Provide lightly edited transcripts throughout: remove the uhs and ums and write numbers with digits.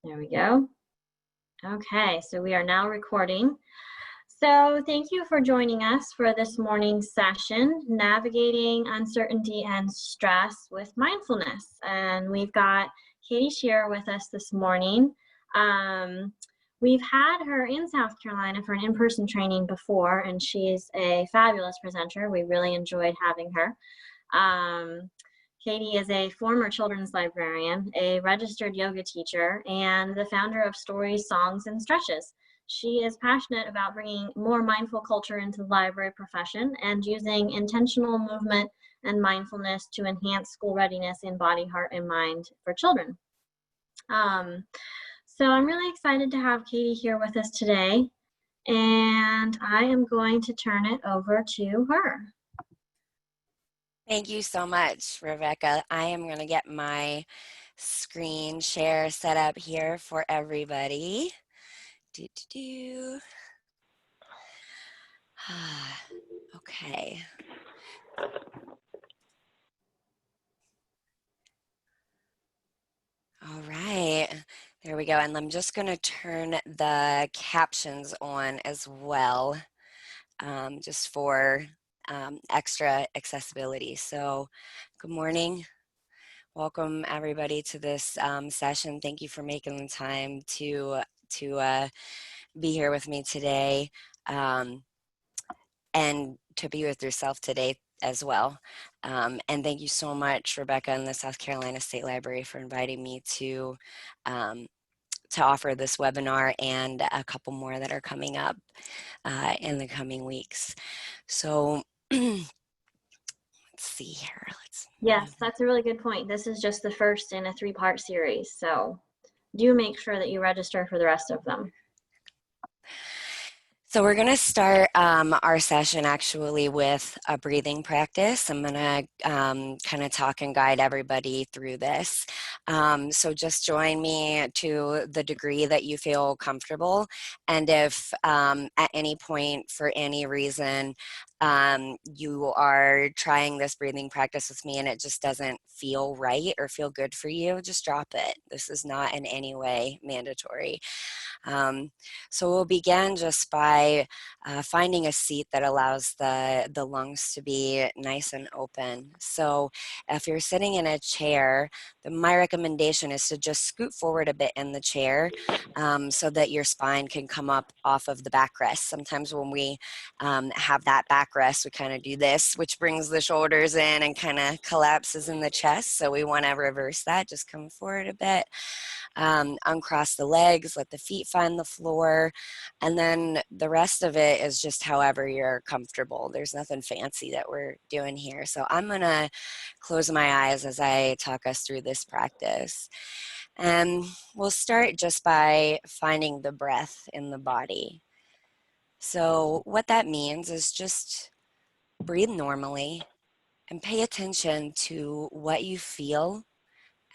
There we go. Okay, so we are now recording. So thank you for joining us for this morning's session, Navigating Uncertainty and Stress with Mindfulness. And we've got Katie Shearer with us this morning. We've had her in South Carolina for an in-person training before, and she's a fabulous presenter. We really enjoyed having her. Katie is a former children's librarian, a registered yoga teacher, and the founder of Stories, Songs, and Stretches. She is passionate about bringing more mindful culture into the library profession and using intentional movement and mindfulness to enhance school readiness in body, heart, and mind for children. So I'm really excited to have Katie here with us today, and I am going to turn it over to her. Thank you so much, Rebecca. I am going to get my screen share set up here for everybody. Okay. All right, there we go. And I'm just going to turn the captions on as well, just for extra accessibility. So good morning. Welcome everybody to this session. Thank you for making the time to be here with me today, and to be with yourself today as well. And thank you so much, Rebecca and the South Carolina State Library, for inviting me to offer this webinar and a couple more that are coming up in the coming weeks. So let's see here. Yes, that's a really good point. This is just the first in a 3-part series, so do make sure that you register for the rest of them. So we're going to start our session actually with a breathing practice. I'm going to kind of talk and guide everybody through this. So just join me to the degree that you feel comfortable. And if at any point for any reason you are trying this breathing practice with me and it just doesn't feel right or feel good for you, just drop it. This is not in any way mandatory. So we'll begin just by finding a seat that allows the lungs to be nice and open. So if you're sitting in a chair, my recommendation is to just scoot forward a bit in the chair so that your spine can come up off of the backrest. Sometimes when we have that backrest, we kind of do this, which brings the shoulders in and kind of collapses in the chest. So we want to reverse that. Just come forward a bit. Uncross the legs, let the feet find the floor, and then the rest of it is just however you're comfortable. There's nothing fancy that we're doing here. So I'm going to close my eyes as I talk us through this practice. And we'll start just by finding the breath in the body. So what that means is just breathe normally and pay attention to what you feel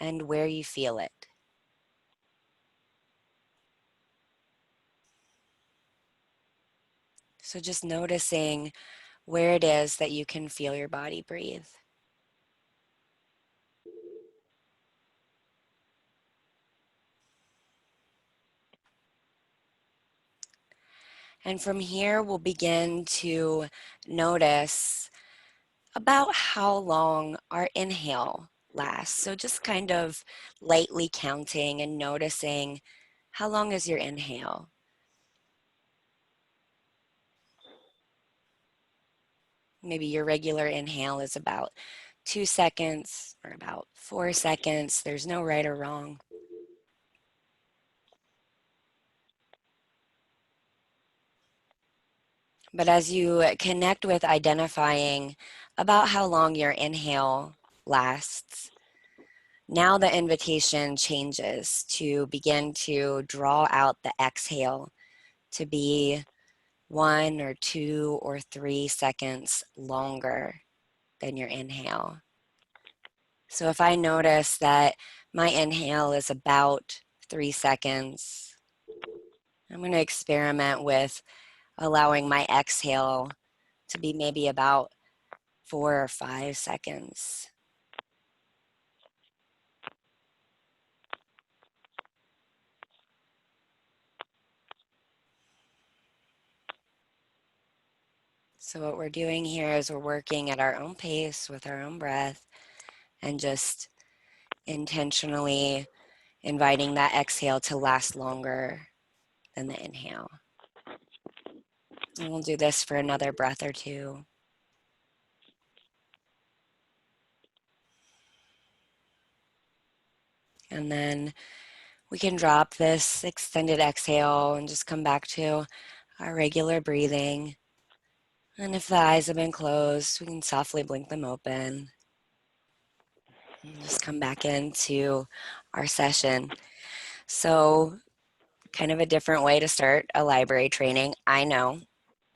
and where you feel it. So just noticing where it is that you can feel your body breathe. And from here, we'll begin to notice about how long our inhale lasts. So just kind of lightly counting and noticing how long is your inhale. Maybe your regular inhale is about 2 seconds or about 4 seconds. There's no right or wrong. But as you connect with identifying about how long your inhale lasts, now the invitation changes to begin to draw out the exhale to be 1 or 2 or 3 seconds longer than your inhale. So if I notice that my inhale is about 3 seconds, I'm going to experiment with allowing my exhale to be maybe about 4 or 5 seconds. So what we're doing here is we're working at our own pace with our own breath and just intentionally inviting that exhale to last longer than the inhale. And we'll do this for another breath or two. And then we can drop this extended exhale and just come back to our regular breathing. And if the eyes have been closed, we can softly blink them open. And just come back into our session. So, kind of a different way to start a library training. I know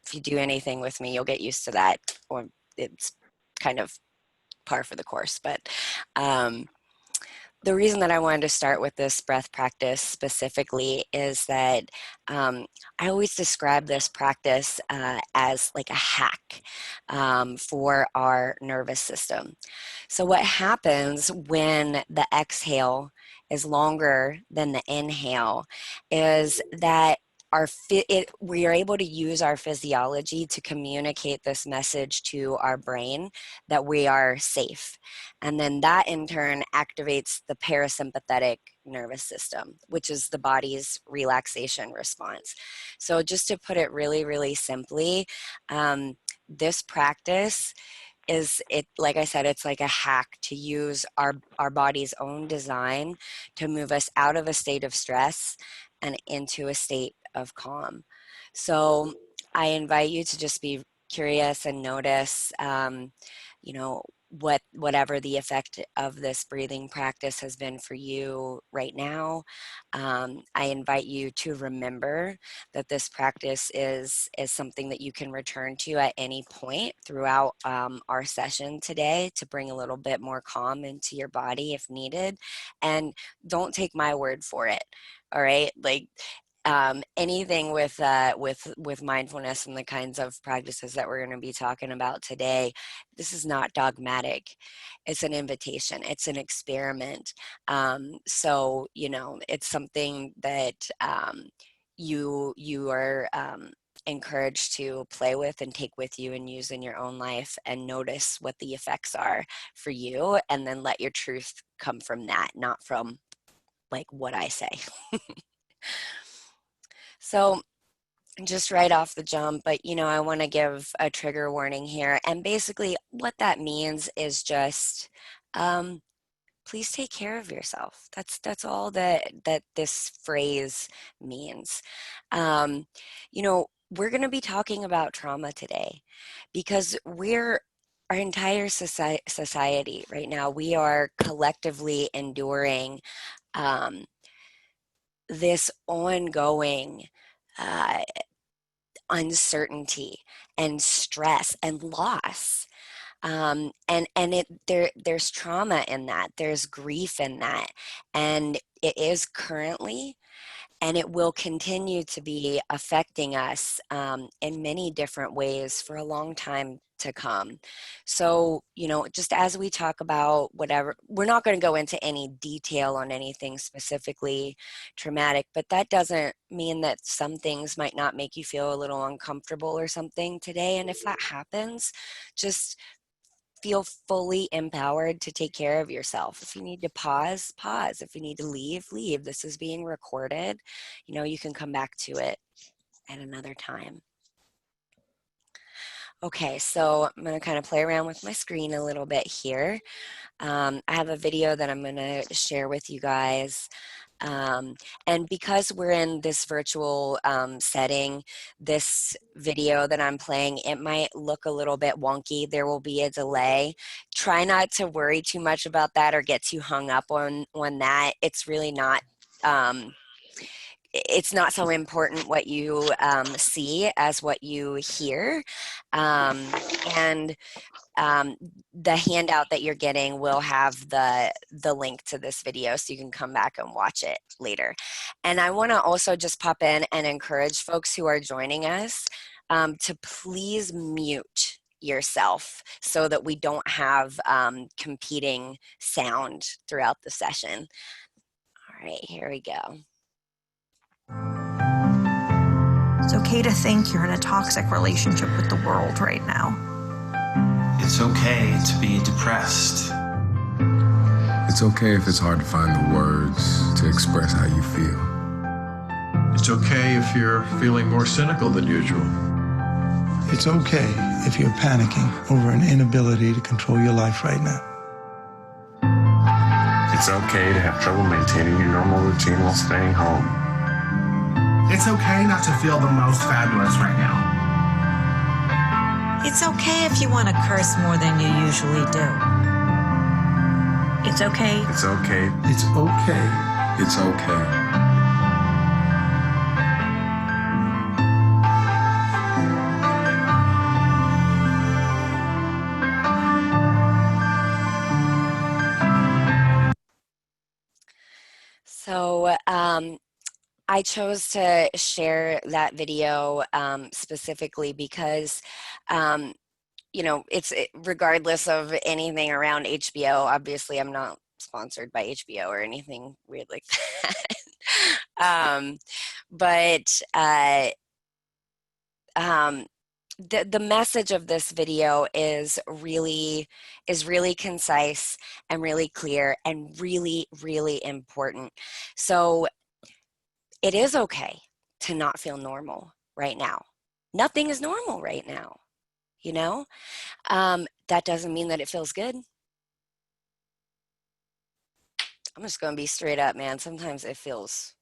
if you do anything with me, you'll get used to that, or it's kind of par for the course. But the reason that I wanted to start with this breath practice specifically is that I always describe this practice as like a hack for our nervous system. So what happens when the exhale is longer than the inhale is that we are able to use our physiology to communicate this message to our brain that we are safe. And then that in turn activates the parasympathetic nervous system, which is the body's relaxation response. So just to put it really, really simply, this practice is it, like I said, it's like a hack to use our body's own design to move us out of a state of stress and into a state of calm. So I invite you to just be curious and notice, you know, whatever the effect of this breathing practice has been for you right now. I invite you to remember that this practice is something that you can return to at any point throughout our session today to bring a little bit more calm into your body if needed. And don't take my word for it. All right, like anything with mindfulness and the kinds of practices that we're going to be talking about today, this is not dogmatic. It's an invitation. It's an experiment. So it's something that you are encouraged to play with and take with you and use in your own life and notice what the effects are for you, and then let your truth come from that, not from like what I say. So just right off the jump, but I want to give a trigger warning here. And basically what that means is just please take care of yourself. That's all that this phrase means. We're going to be talking about trauma today because our entire society right now, we are collectively enduring this ongoing uncertainty and stress and loss. There's trauma in that, there's grief in that, and it is currently, and it will continue to be affecting us in many different ways for a long time to come. So, just as we talk about whatever, we're not going to go into any detail on anything specifically traumatic, but that doesn't mean that some things might not make you feel a little uncomfortable or something today. And if that happens, just feel fully empowered to take care of yourself. If you need to pause. If you need to leave. This is being recorded. You can come back to it at another time. Okay, so I'm going to kind of play around with my screen a little bit here. I have a video that I'm going to share with you guys. And because we're in this virtual setting, this video that I'm playing, it might look a little bit wonky. There will be a delay. Try not to worry too much about that or get too hung up on that. It's really not it's not so important what you see as what you hear. And the handout that you're getting will have the link to this video, so you can come back and watch it later. And I want to also just pop in and encourage folks who are joining us to please mute yourself so that we don't have competing sound throughout the session. All right, here we go. It's okay to think you're in a toxic relationship with the world right now. It's okay to be depressed. It's okay if it's hard to find the words to express how you feel. It's okay if you're feeling more cynical than usual. It's okay if you're panicking over an inability to control your life right now. It's okay to have trouble maintaining your normal routine while staying home. It's okay not to feel the most fabulous right now. It's okay if you want to curse more than you usually do. It's okay. It's okay. It's okay. It's okay. So I chose to share that video specifically because, you know, regardless of anything around HBO, obviously I'm not sponsored by HBO or anything weird like that. But the message of this video is really concise and really clear and really, really important. So it is okay to not feel normal right now. Nothing is normal right now, you know? That doesn't mean that it feels good. I'm just gonna be straight up, man. Sometimes it feels,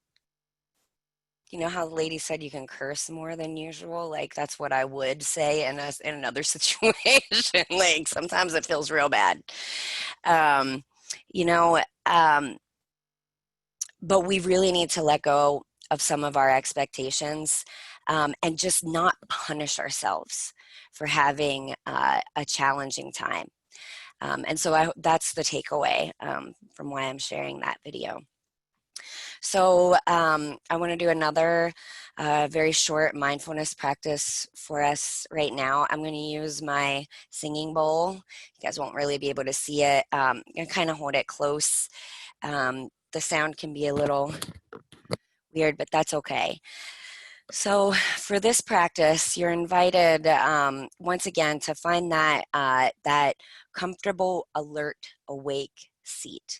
you know how the lady said you can curse more than usual? Like, that's what I would say in another situation. Like, sometimes it feels real bad. You know, but we really need to let go of some of our expectations and just not punish ourselves for having a challenging time. And so that's the takeaway from why I'm sharing that video. So I want to do another very short mindfulness practice for us right now. I'm going to use my singing bowl. You guys won't really be able to see it. I'm going to kind of hold it close. The sound can be a little weird, but that's okay. So for this practice, you're invited once again to find that comfortable, alert, awake seat.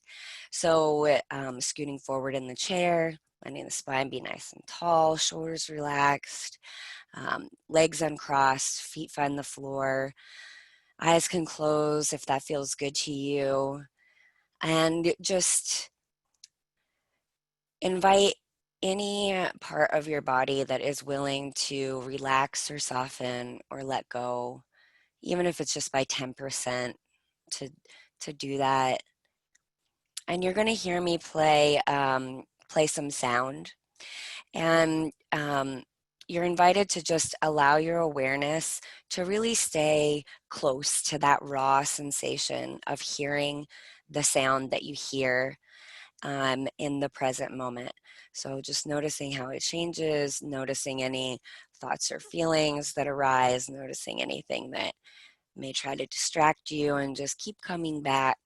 So scooting forward in the chair, letting the spine be nice and tall, shoulders relaxed, legs uncrossed, feet find the floor. Eyes can close if that feels good to you. And just invite any part of your body that is willing to relax or soften or let go, even if it's just by 10%, to do that. And you're going to hear me play some sound. And you're invited to just allow your awareness to really stay close to that raw sensation of hearing the sound that you hear in the present moment. So just noticing how it changes, noticing any thoughts or feelings that arise, noticing anything that may try to distract you, and just keep coming back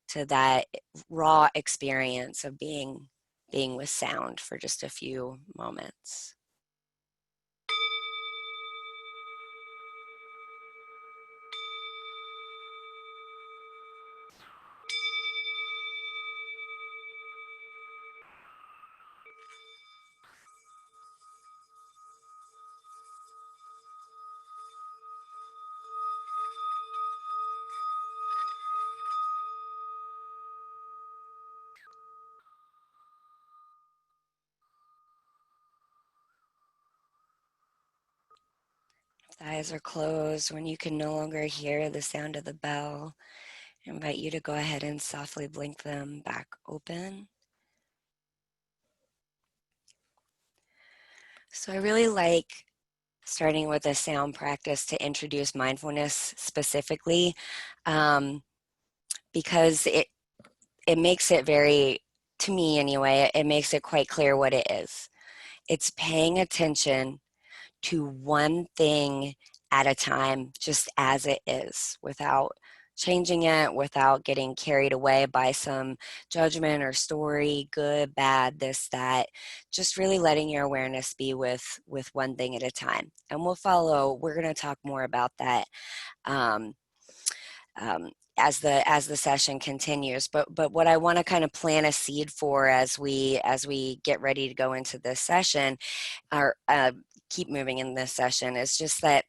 to that raw experience of being with sound for just a few moments. The eyes are closed. When you can no longer hear the sound of the bell, I invite you to go ahead and softly blink them back open. So I really like starting with a sound practice to introduce mindfulness specifically, because it makes it very, to me anyway, it makes it quite clear what it is. It's paying attention to one thing at a time, just as it is, without changing it without getting carried away by some judgment or story, good, bad, this, that. Just really letting your awareness be with one thing at a time. And we're going to talk more about that um, as the session continues. But what I want to kind of plant a seed for as we get ready to go into this session, or keep moving in this session, is just that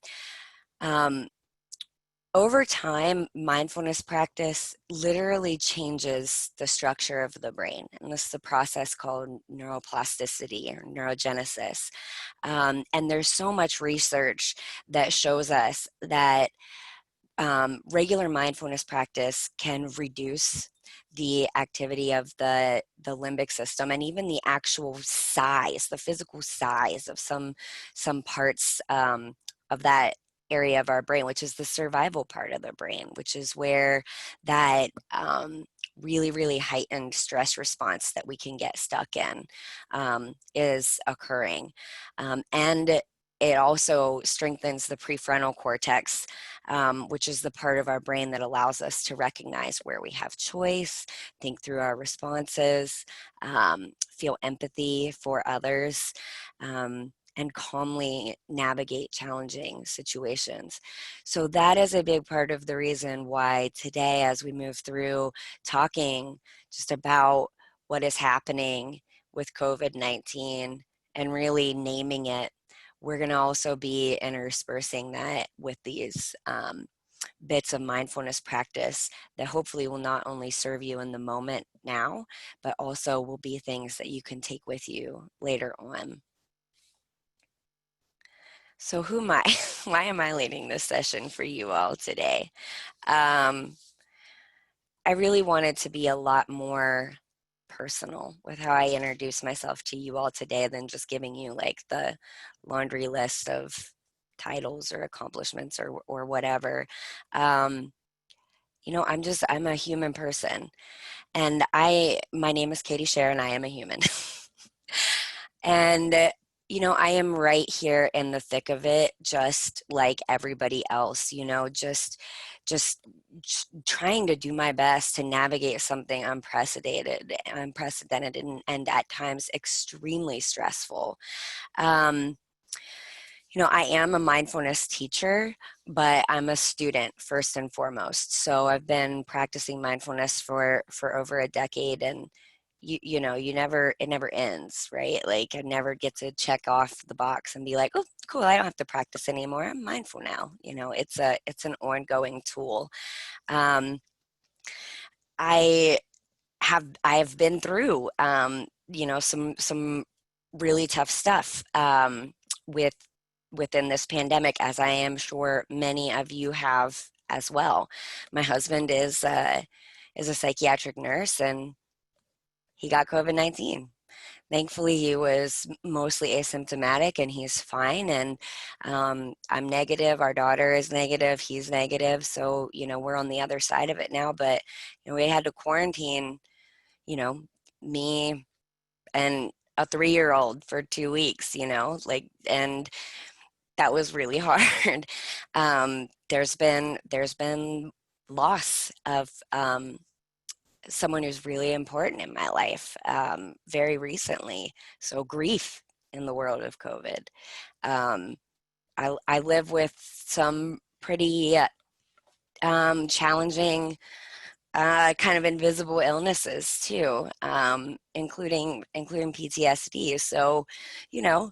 over time, mindfulness practice literally changes the structure of the brain. And this is a process called neuroplasticity or neurogenesis. And there's so much research that shows us that regular mindfulness practice can reduce the activity of the limbic system, and even the actual size, the physical size of some parts of that area of our brain, which is the survival part of the brain, which is where that really, really heightened stress response that we can get stuck in is occurring. And it also strengthens the prefrontal cortex, which is the part of our brain that allows us to recognize where we have choice, think through our responses, feel empathy for others, and calmly navigate challenging situations. So that is a big part of the reason why today, as we move through talking just about what is happening with COVID-19 and really naming it, we're going to also be interspersing that with these bits of mindfulness practice that hopefully will not only serve you in the moment now, but also will be things that you can take with you later on. So who am I? Why am I leading this session for you all today? I really wanted to be a lot more personal with how I introduce myself to you all today than just giving you like the laundry list of titles or accomplishments or whatever. You know, I'm a human person, and my name is Katie Scher, and I am a human. And you know, I am right here in the thick of it, just like everybody else, you know, just trying to do my best to navigate something unprecedented and at times extremely stressful. You know, I am a mindfulness teacher, but I'm a student first and foremost. So I've been practicing mindfulness for over a decade, and you know, it never ends, right? Like I never get to check off the box and be like, oh, cool, I don't have to practice anymore. I'm mindful now. You know, it's an ongoing tool. I have been through, you know, some really tough stuff within this pandemic, as I am sure many of you have as well. My husband is a psychiatric nurse, and he got COVID-19. Thankfully, he was mostly asymptomatic and he's fine. And I'm negative. Our daughter is negative. He's negative. So, you know, we're on the other side of it now. But, you know, we had to quarantine, you know, me and a 3-year-old for 2 weeks, you know, like, and that was really hard. There's been loss of someone who's really important in my life very recently. So grief in the world of COVID. I live with some pretty challenging kind of invisible illnesses too, including PTSD. So, you know,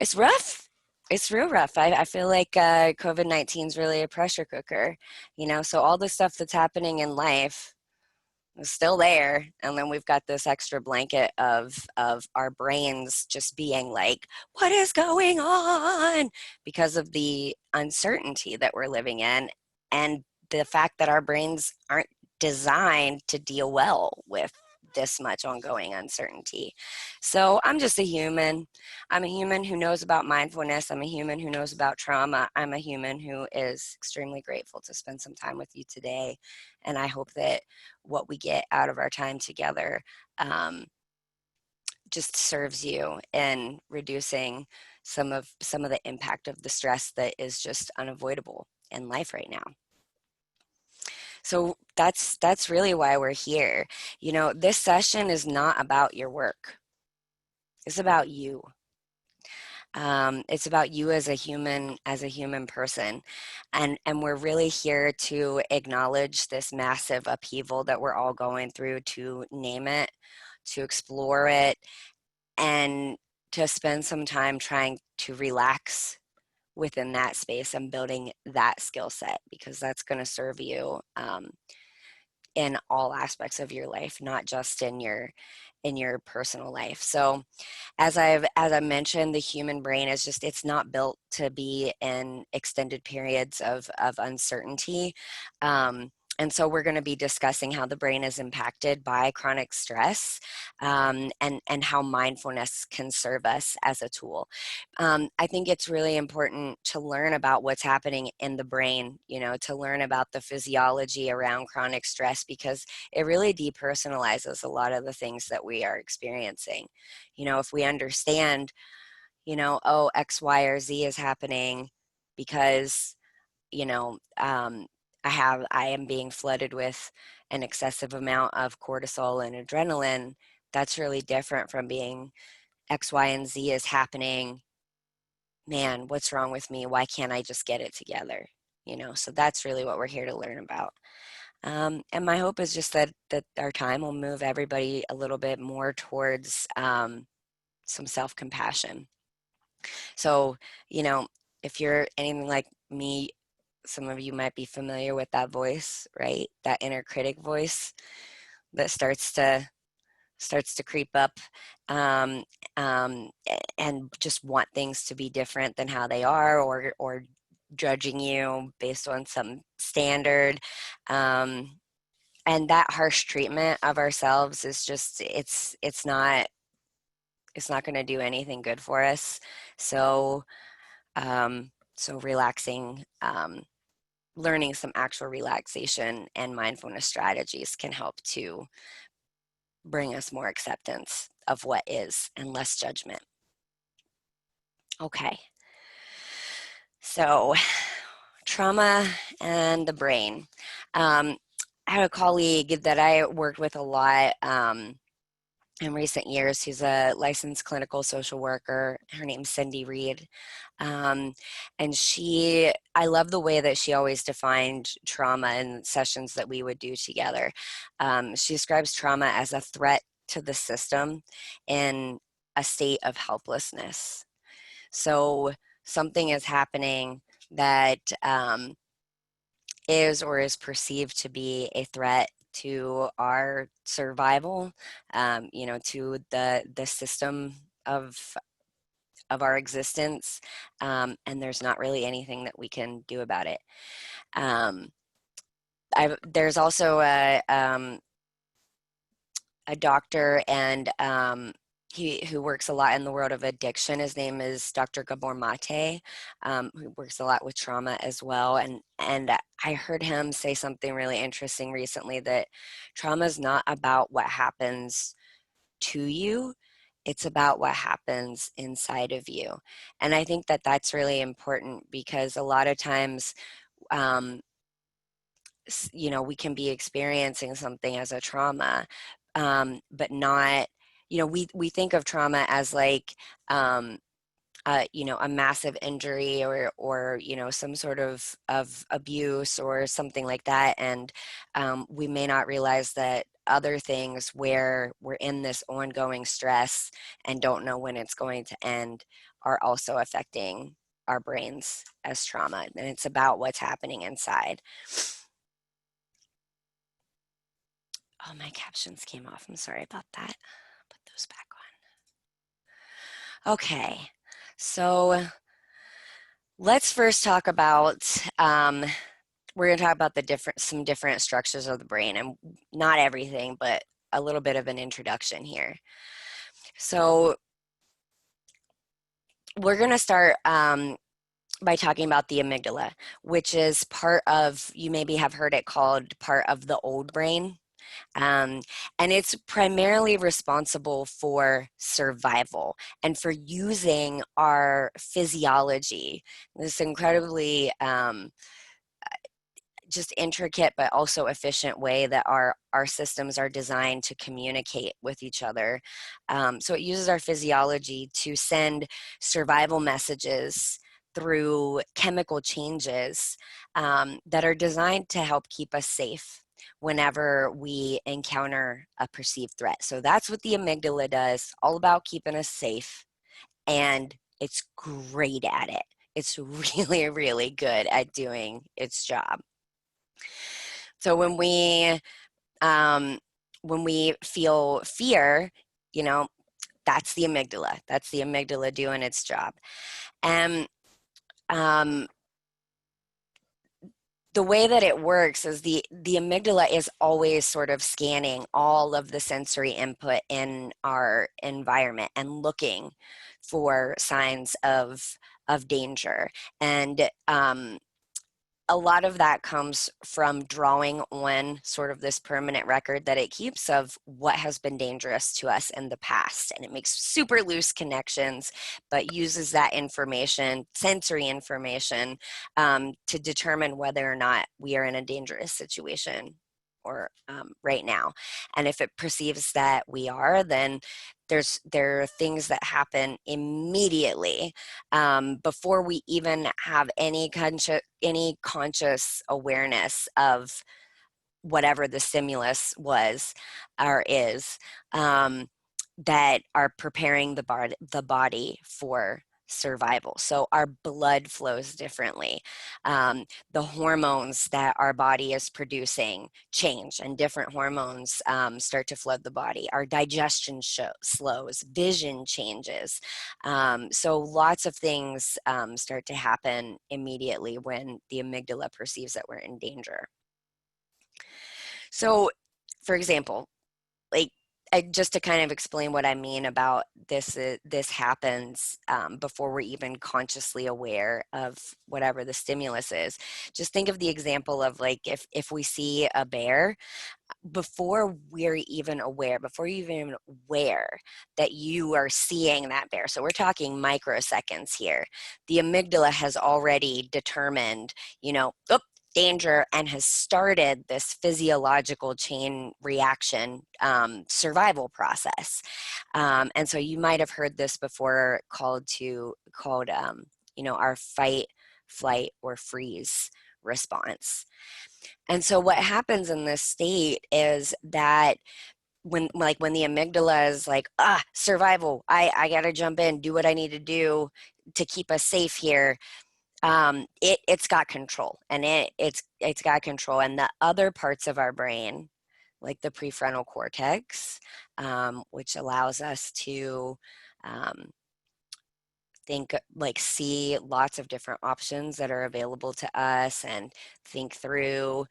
it's rough. It's real rough. I feel like COVID-19 is really a pressure cooker, you know, so all the stuff that's happening in life is still there. And then we've got this extra blanket of our brains just being like, what is going on? Because of the uncertainty that we're living in and the fact that our brains aren't designed to deal well with this much ongoing uncertainty. So I'm just a human. I'm a human who knows about mindfulness. I'm a human who knows about trauma. I'm a human who is extremely grateful to spend some time with you today. And I hope that what we get out of our time together just serves you in reducing some of the impact of the stress that is just unavoidable in life right now. So that's really why we're here. You know, this session is not about your work. It's about you. It's about you as a human person, and we're really here to acknowledge this massive upheaval that we're all going through, to name it, to explore it, and to spend some time trying to relax within that space and building that skill set, because that's going to serve you in all aspects of your life, not just in your personal life. So as I mentioned, the human brain is just, it's not built to be in extended periods of uncertainty. And so we're going to be discussing how the brain is impacted by chronic stress, and how mindfulness can serve us as a tool. I think it's really important to learn about what's happening in the brain, you know, to learn about the physiology around chronic stress, because it really depersonalizes a lot of the things that we are experiencing. You know, if we understand, you know, oh, X, Y, or Z is happening because, you know, I am being flooded with an excessive amount of cortisol and adrenaline, that's really different from being X, Y, and Z is happening. Man, what's wrong with me? Why can't I just get it together? You know, so that's really what we're here to learn about. And my hope is just that our time will move everybody a little bit more towards some self-compassion. So, you know, if you're anything like me, some of you might be familiar with that voice, right? That inner critic voice that starts to creep up, um, and just want things to be different than how they are, or judging you based on some standard. And that harsh treatment of ourselves is just, it's not going to do anything good for us. So relaxing, learning some actual relaxation and mindfulness strategies can help to bring us more acceptance of what is and less judgment. Okay. So trauma and the brain. I had a colleague that I worked with a lot in recent years who's a licensed clinical social worker. Her name's Cindy Reed. And I love the way that she always defined trauma in sessions that we would do together. She describes trauma as a threat to the system in a state of helplessness. So something is happening that is or is perceived to be a threat to our survival, you know, to the system of our existence, and there's not really anything that we can do about it. There's also a doctor, and who works a lot in the world of addiction. His name is Dr. Gabor Mate, who works a lot with trauma as well. And I heard him say something really interesting recently, that trauma is not about what happens to you, it's about what happens inside of you. And I think that that's really important, because a lot of times, you know, we can be experiencing something as a trauma, but not, you know, we think of trauma as like, you know, a massive injury, or you know, some sort of abuse or something like that. And we may not realize that other things where we're in this ongoing stress and don't know when it's going to end are also affecting our brains as trauma. And it's about what's happening inside. Oh, my captions came off. I'm sorry about that. Put those back on. Okay, so let's first talk about, we're going to talk about some different structures of the brain, and not everything, but a little bit of an introduction here. So we're going to start by talking about the amygdala, which is part of, you maybe have heard it called part of the old brain. And it's primarily responsible for survival and for using our physiology, this incredibly just intricate but also efficient way that our systems are designed to communicate with each other. So it uses our physiology to send survival messages through chemical changes that are designed to help keep us safe whenever we encounter a perceived threat. So that's what the amygdala does, all about keeping us safe, and it's great at it. It's really, really good at doing its job. So when we feel fear, you know, that's the amygdala. That's the amygdala doing its job. And the way that it works is the amygdala is always sort of scanning all of the sensory input in our environment and looking for signs of danger. And a lot of that comes from drawing on sort of this permanent record that it keeps of what has been dangerous to us in the past. And it makes super loose connections, but uses that information, sensory information, to determine whether or not we are in a dangerous situation or right now. And if it perceives that we are, then there are things that happen immediately before we even have any conscious awareness of whatever the stimulus was or is, that are preparing the body for survival. So our blood flows differently. The hormones that our body is producing change, and different hormones start to flood the body. Our digestion slows, vision changes. So lots of things start to happen immediately when the amygdala perceives that we're in danger. So, for example, like, just to kind of explain what I mean about this happens before we're even consciously aware of whatever the stimulus is. Just think of the example of, like, if we see a bear, before you're even aware that you are seeing that bear, so we're talking microseconds here, the amygdala has already determined, danger, and has started this physiological chain reaction survival process. And so you might have heard this before, called our fight, flight, or freeze response. And so what happens in this state is that when the amygdala is like, survival, I gotta jump in, do what I need to do to keep us safe here, it's got control, and it's got control. And the other parts of our brain, like the prefrontal cortex, which allows us to see lots of different options that are available to us, and think through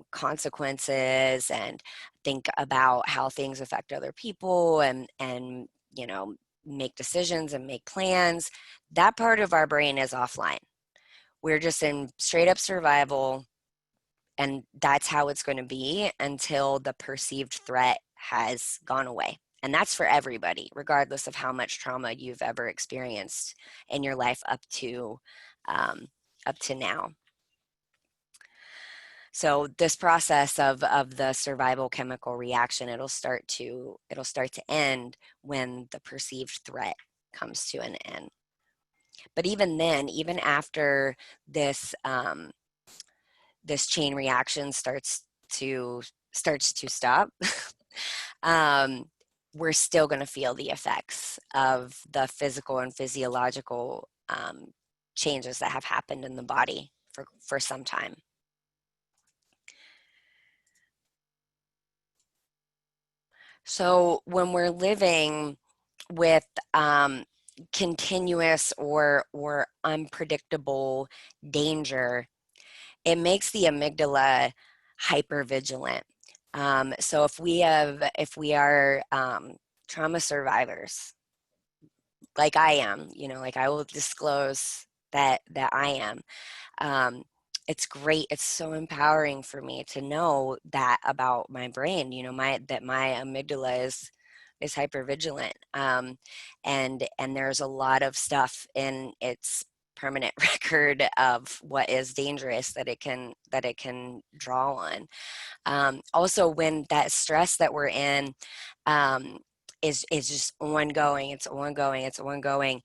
consequences, and think about how things affect other people, and make decisions and make plans. That part of our brain is offline. We're just in straight up survival, and that's how it's going to be until the perceived threat has gone away. And that's for everybody, regardless of how much trauma you've ever experienced in your life up to now. So this process of the survival chemical reaction, it'll start to end when the perceived threat comes to an end. But even then, even after this this chain reaction starts to stop, we're still going to feel the effects of the physical and physiological changes that have happened in the body for some time. So when we're living with continuous or unpredictable danger, it makes the amygdala hypervigilant. So if we are trauma survivors, like I am, like I will disclose that I am, it's great. It's so empowering for me to know that about my brain, that my amygdala is hypervigilant. And there's a lot of stuff in its permanent record of what is dangerous that it can draw on. Also, when that stress that we're in is just ongoing, it's ongoing.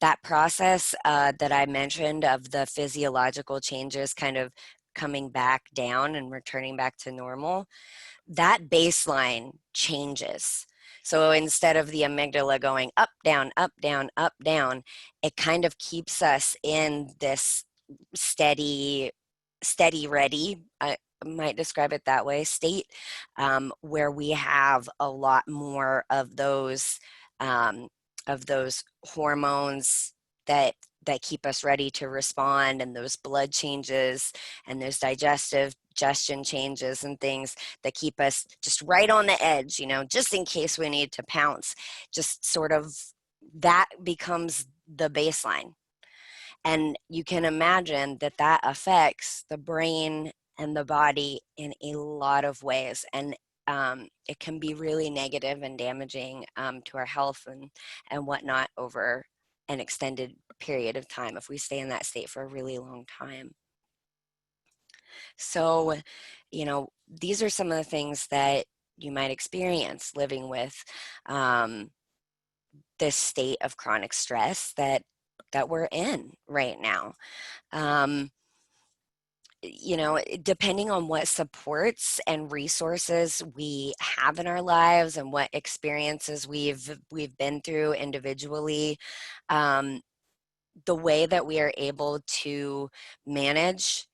That process that I mentioned of the physiological changes kind of coming back down and returning back to normal, that baseline changes. So instead of the amygdala going up, down, up, down, up, down, it kind of keeps us in this steady ready, I might describe it that way, state, where we have a lot more of those hormones that keep us ready to respond, and those blood changes and those digestion changes and things that keep us just right on the edge, just in case we need to pounce. Just sort of that becomes the baseline. And you can imagine that affects the brain and the body in a lot of ways. And it can be really negative and damaging to our health and whatnot over an extended period of time if we stay in that state for a really long time. So, these are some of the things that you might experience living with this state of chronic stress that we're in right now. Depending on what supports and resources we have in our lives and what experiences we've been through individually, the way that we are able to manage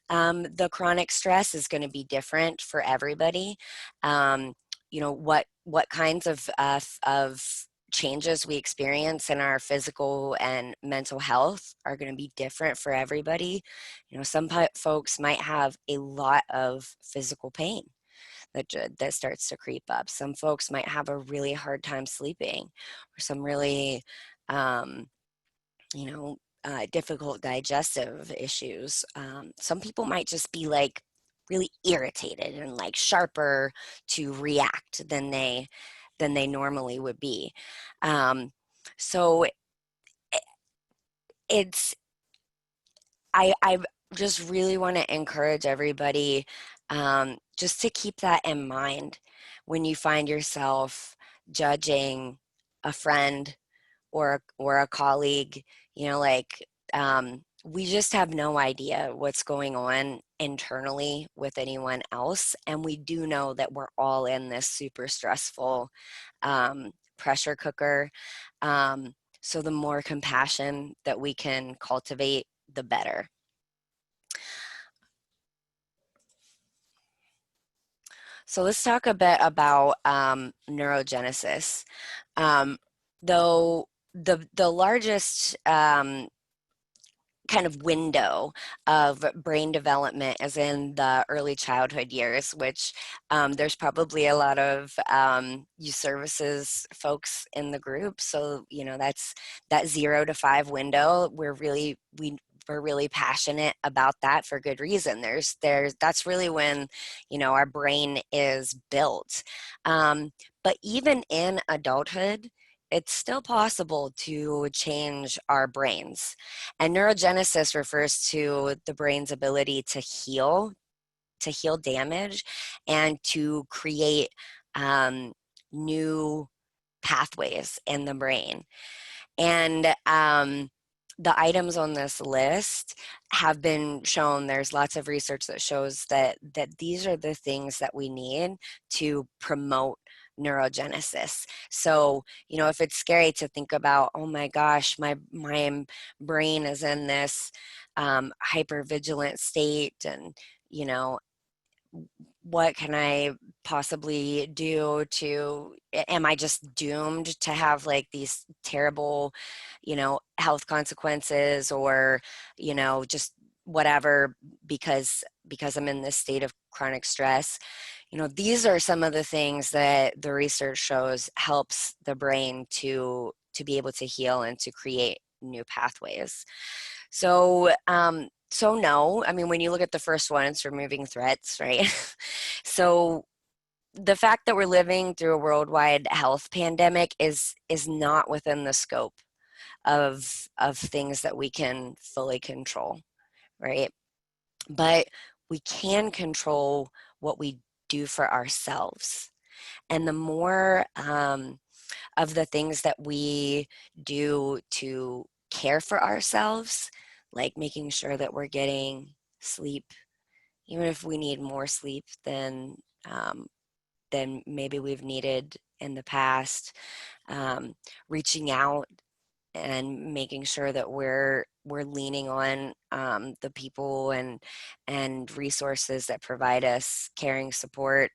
the chronic stress is going to be different for everybody. What kinds of changes we experience in our physical and mental health are going to be different for everybody. Some folks might have a lot of physical pain that starts to creep up. Some folks might have a really hard time sleeping, or some really difficult digestive issues. Some people might just be like really irritated and like sharper to react than they normally would be. So I just really want to encourage everybody just to keep that in mind when you find yourself judging a friend or a colleague. We just have no idea what's going on internally with anyone else, and we do know that we're all in this super stressful pressure cooker. So the more compassion that we can cultivate, the better. So let's talk a bit about neurogenesis. Though the largest kind of window of brain development is in the early childhood years, which there's probably a lot of youth services folks in the group. So, that's that 0 to 5 window. We're really passionate about that for good reason. That's really when, our brain is built. But even in adulthood, it's still possible to change our brains. And neurogenesis refers to the brain's ability to heal damage and to create new pathways in the brain. And the items on this list have been shown, there's lots of research that shows that these are the things that we need to promote neurogenesis. So, if it's scary to think about, oh my gosh, my brain is in this hypervigilant state, and, what can I possibly do am I just doomed to have like these terrible, health consequences, or, just whatever, because I'm in this state of chronic stress? These are some of the things that the research shows helps the brain to be able to heal and to create new pathways. So, no, when you look at the first one, it's removing threats, right? So the fact that we're living through a worldwide health pandemic is not within the scope of things that we can fully control, right? But we can control what we do for ourselves. And the more of the things that we do to care for ourselves, like making sure that we're getting sleep, even if we need more sleep than maybe we've needed in the past, reaching out and making sure that we're leaning on the people and resources that provide us caring support,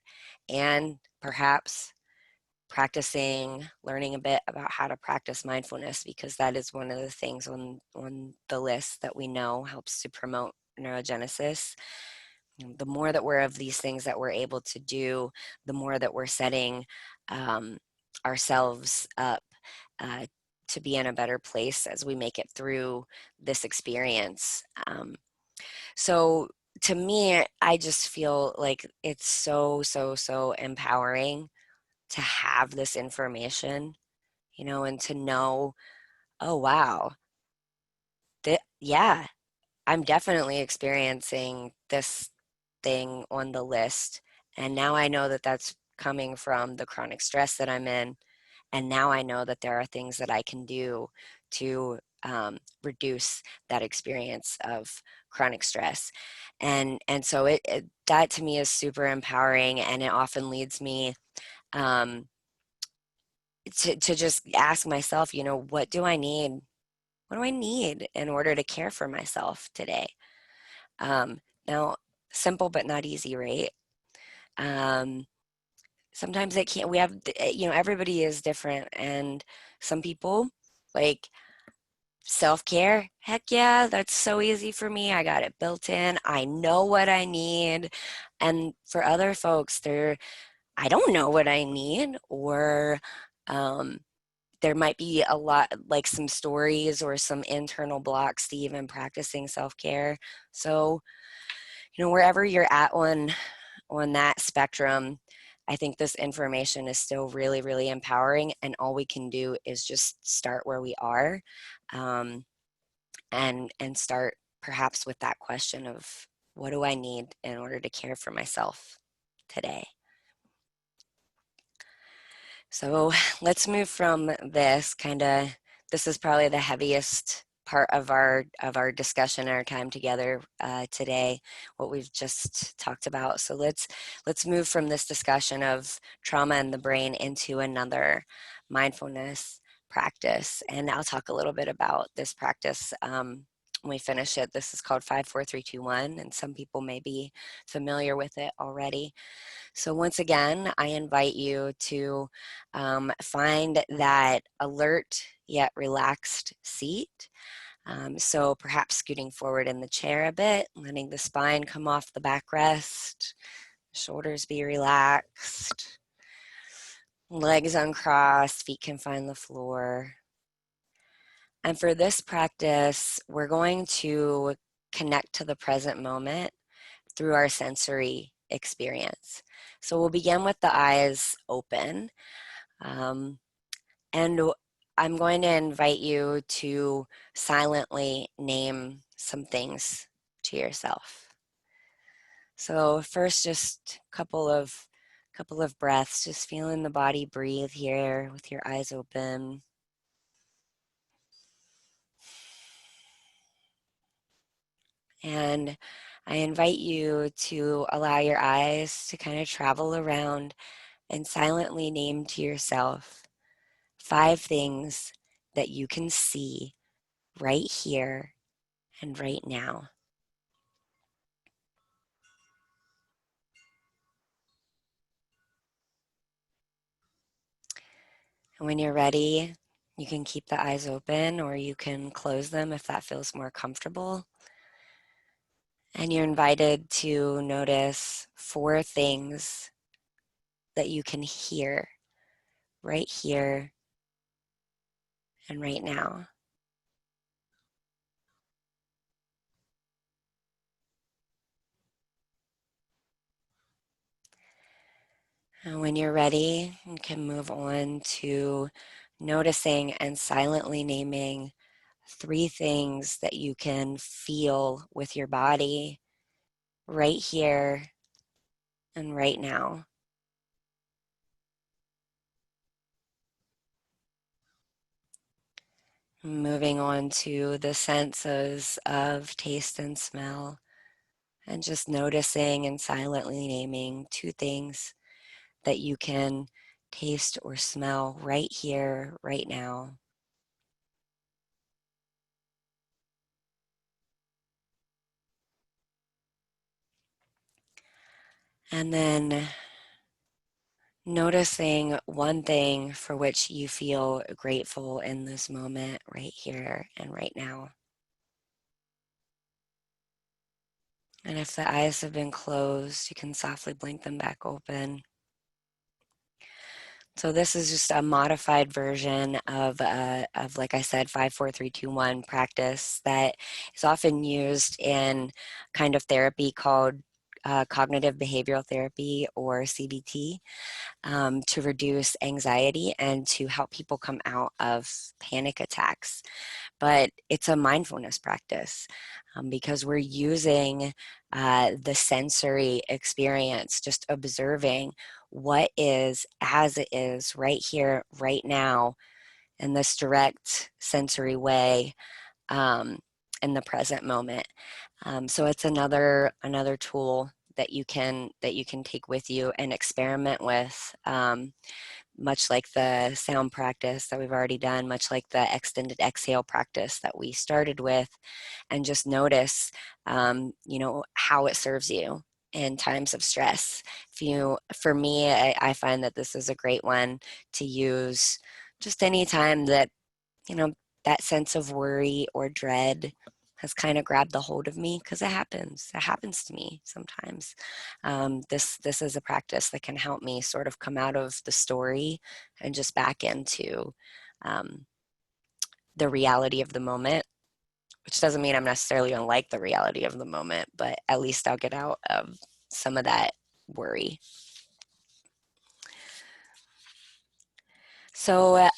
and perhaps learning a bit about how to practice mindfulness, because that is one of the things on the list that we know helps to promote neurogenesis. The more that we're of these things that we're able to do, the more that we're setting ourselves up to be in a better place as we make it through this experience. So to me, I just feel like it's so empowering to have this information, and to know, oh, wow, yeah, I'm definitely experiencing this thing on the list. And now I know that that's coming from the chronic stress that I'm in. And now I know that there are things that I can do to reduce that experience of chronic stress. And so that to me is super empowering, and it often leads me to just ask myself, what do I need? What do I need in order to care for myself today? Now, simple but not easy, right? Sometimes it can't. We have, everybody is different, and some people like self-care. Heck yeah, that's so easy for me. I got it built in. I know what I need. And for other folks, I don't know what I need, or there might be a lot, like some stories or some internal blocks to even practicing self-care. So, wherever you're at on that spectrum, I think this information is still really, really empowering, and all we can do is just start where we are, and start perhaps with that question of, what do I need in order to care for myself today? So let's move from this this is probably the heaviest part of our discussion, our time together today, what we've just talked about. So let's move from this discussion of trauma in the brain into another mindfulness practice. And I'll talk a little bit about this practice when we finish it. This is called 5, 4, 3, 2, 1, and some people may be familiar with it already. So once again, I invite you to find that alert yet relaxed seat. So perhaps scooting forward in the chair a bit, letting the spine come off the backrest, shoulders be relaxed, legs uncrossed, feet can find the floor. And for this practice, we're going to connect to the present moment through our sensory experience. So we'll begin with the eyes open. And I'm going to invite you to silently name some things to yourself. So first, just a couple of breaths, just feeling the body breathe here with your eyes open. And I invite you to allow your eyes to kind of travel around and silently name to yourself 5 things that you can see right here and right now. And when you're ready, you can keep the eyes open, or you can close them if that feels more comfortable. And you're invited to notice 4 things that you can hear right here and right now. And when you're ready, you can move on to noticing and silently naming 3 things that you can feel with your body right here and right now. Moving on to the senses of taste and smell, and just noticing and silently naming 2 things that you can taste or smell right here, right now. And then noticing 1 thing for which you feel grateful in this moment, right here and right now. And if the eyes have been closed, you can softly blink them back open. So this is just a modified version of like I said, 5, 4, 3, 2, 1 practice that is often used in kind of therapy called cognitive behavioral therapy, or CBT, to reduce anxiety and to help people come out of panic attacks. But it's a mindfulness practice because we're using the sensory experience, just observing what is as it is right here, right now, in this direct sensory way, in the present moment. So it's another tool that you can take with you and experiment with. Much like the sound practice that we've already done, much like the extended exhale practice that we started with, and just notice, how it serves you in times of stress. For me, I find that this is a great one to use just any time that, that sense of worry or dread has kind of grabbed the hold of me, because it happens to me sometimes. This is a practice that can help me sort of come out of the story and just back into the reality of the moment, which doesn't mean I'm necessarily going to like the reality of the moment, but at least I'll get out of some of that worry. So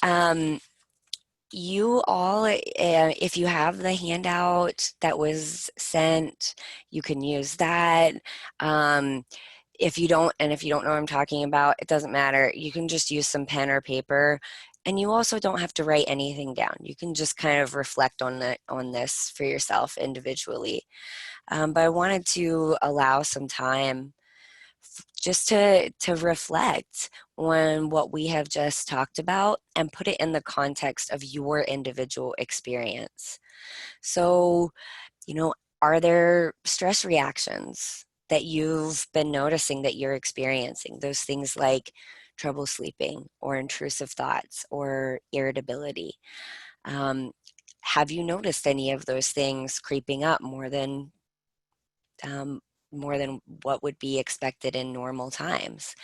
you all, if you have the handout that was sent, you can use that. If you don't know what I'm talking about, it doesn't matter. You can just use some pen or paper, and you also don't have to write anything down. You can just kind of reflect on this for yourself individually. But I wanted to allow some time just to reflect on what we have just talked about and put it in the context of your individual experience. So, are there stress reactions that you've been noticing that you're experiencing? Those things like trouble sleeping or intrusive thoughts or irritability. Have you noticed any of those things creeping up more than what would be expected in normal times?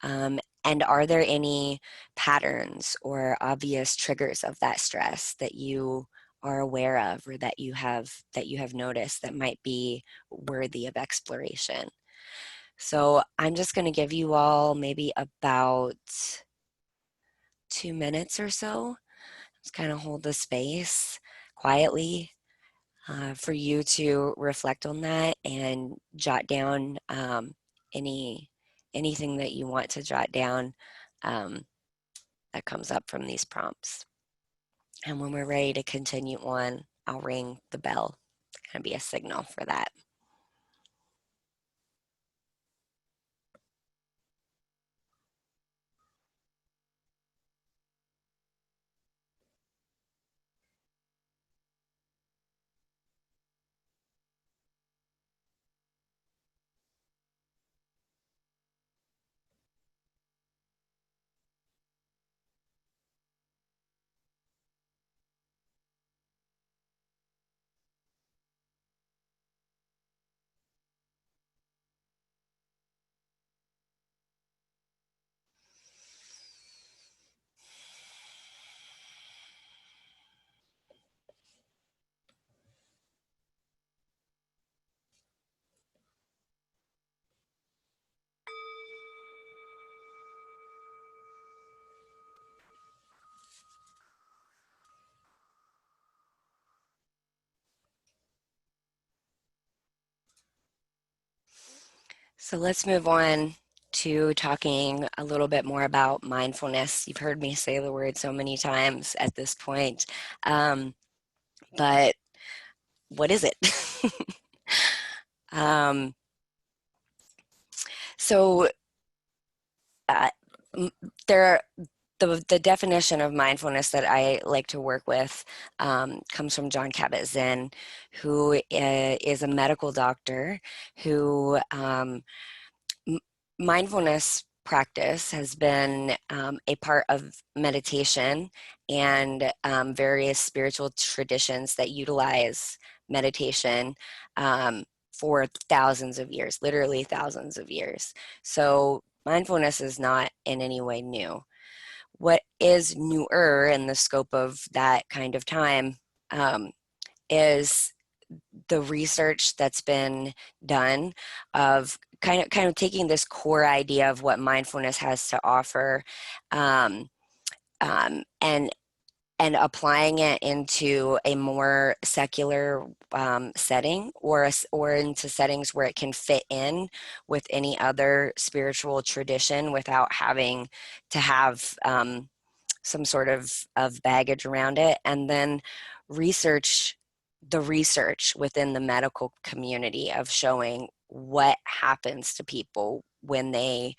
And are there any patterns or obvious triggers of that stress that you are aware of, or that you have noticed that might be worthy of exploration? So I'm just going to give you all maybe about 2 minutes or so. Just kind of hold the space quietly for you to reflect on that and jot down anything that you want to jot down that comes up from these prompts. And when we're ready to continue on, I'll ring the bell. It's going to be a signal for that. So let's move on to talking a little bit more about mindfulness. You've heard me say the word so many times at this point, but what is it? So the definition of mindfulness that I like to work with comes from Jon Kabat-Zinn, who is a medical doctor who mindfulness practice has been a part of meditation and various spiritual traditions that utilize meditation for thousands of years, literally thousands of years. So mindfulness is not in any way new. What is newer in the scope of that kind of time is the research that's been done of kind of taking this core idea of what mindfulness has to offer and applying it into a more secular setting or into settings where it can fit in with any other spiritual tradition without having to have some sort of baggage around it, and then the research within the medical community of showing what happens to people when they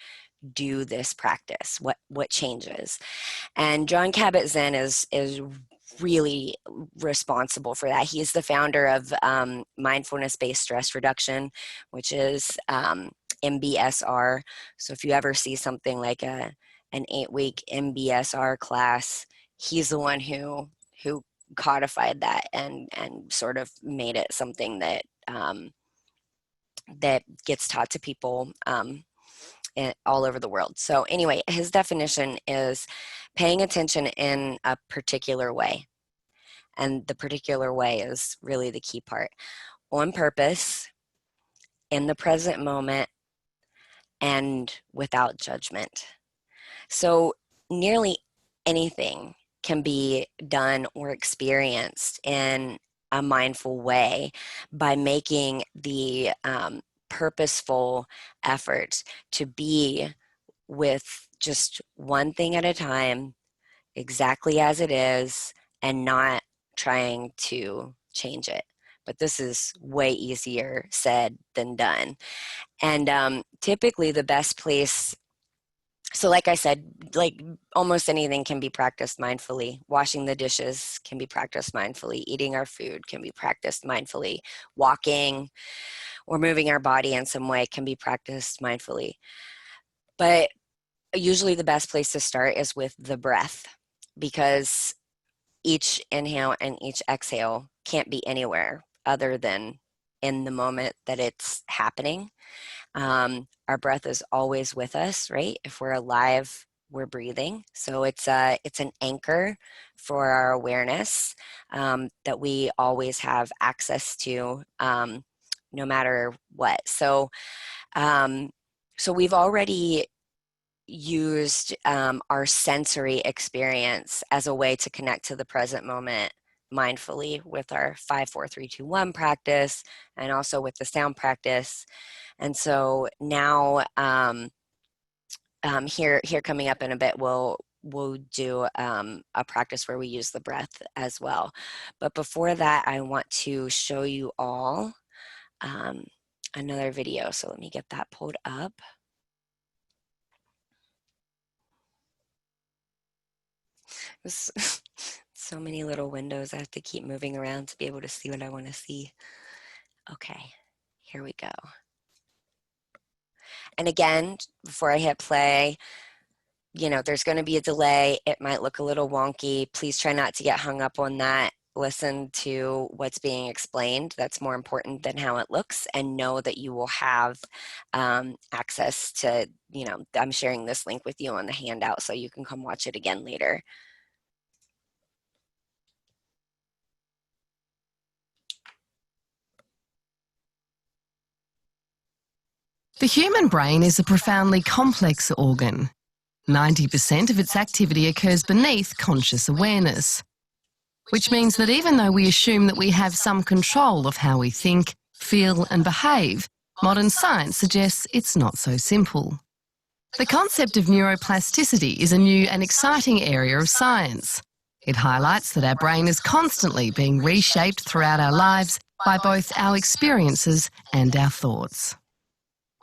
do this practice, what changes. And Jon Kabat-Zinn is really responsible for that. He is the founder of mindfulness-based stress reduction, which is MBSR. So if you ever see something like an 8-week MBSR class, he's the one who codified that and sort of made it something that that gets taught to people all over the world. So anyway, his definition is paying attention in a particular way. And the particular way is really the key part. On purpose, in the present moment, and without judgment. So nearly anything can be done or experienced in a mindful way by making the purposeful effort to be with just one thing at a time, exactly as it is, and not trying to change it. But this is way easier said than done. And typically the best place, so like I said, like almost anything can be practiced mindfully. Washing the dishes can be practiced mindfully. Eating our food can be practiced mindfully. Walking or moving our body in some way can be practiced mindfully. But usually the best place to start is with the breath, because each inhale and each exhale can't be anywhere other than in the moment that it's happening. Our breath is always with us, right? If we're alive, we're breathing. So it's an anchor for our awareness that we always have access to, no matter what. So we've already used our sensory experience as a way to connect to the present moment mindfully with our 5, 4, 3, 2, 1 practice, and also with the sound practice. And so now here coming up in a bit, we'll do a practice where we use the breath as well. But before that, I want to show you all another video. So let me get that pulled up. So many little windows I have to keep moving around to be able to see what I want to see. Okay, here we go. And again, before I hit play, you know, there's going to be a delay. It might look a little wonky. Please try not to get hung up on that. Listen to what's being explained. That's more important than how it looks, and know that you will have access to, you know, I'm sharing this link with you on the handout so you can come watch it again later. The human brain is a profoundly complex organ. 90% of its activity occurs beneath conscious awareness, which means that even though we assume that we have some control of how we think, feel and behave, modern science suggests it's not so simple. The concept of neuroplasticity is a new and exciting area of science. It highlights that our brain is constantly being reshaped throughout our lives by both our experiences and our thoughts.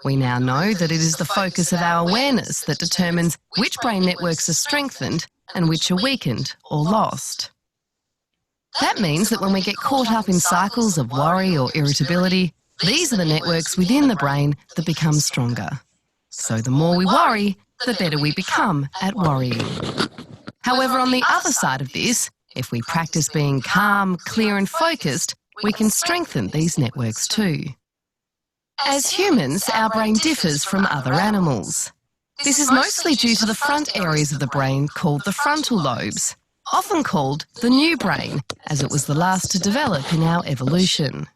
We now know that it is the focus of our awareness that determines which brain networks are strengthened and which are weakened or lost. That means that when we get caught up in cycles of worry or irritability, these are the networks within the brain that become stronger. So the more we worry, the better we become at worrying. However, on the other side of this, if we practice being calm, clear and focused, we can strengthen these networks too. As humans, our brain differs from other animals. This is mostly due to the front areas of the brain called the frontal lobes, often called the new brain, as it was the last to develop in our evolution.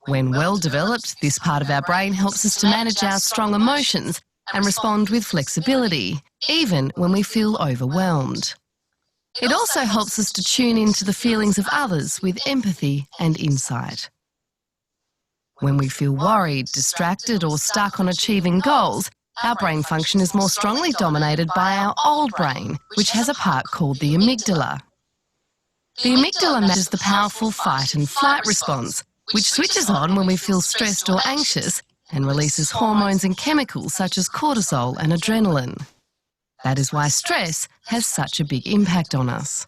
When well developed, this part of our brain helps us to manage our strong emotions and respond with flexibility, even when we feel overwhelmed. It also helps us to tune into the feelings of others with empathy and insight. When we feel worried, distracted or stuck on achieving goals, our brain function is more strongly dominated by our old brain, which has a part called the amygdala. The amygdala manages the powerful fight and flight response, which switches on when we feel stressed or anxious and releases hormones and chemicals such as cortisol and adrenaline. That is why stress has such a big impact on us.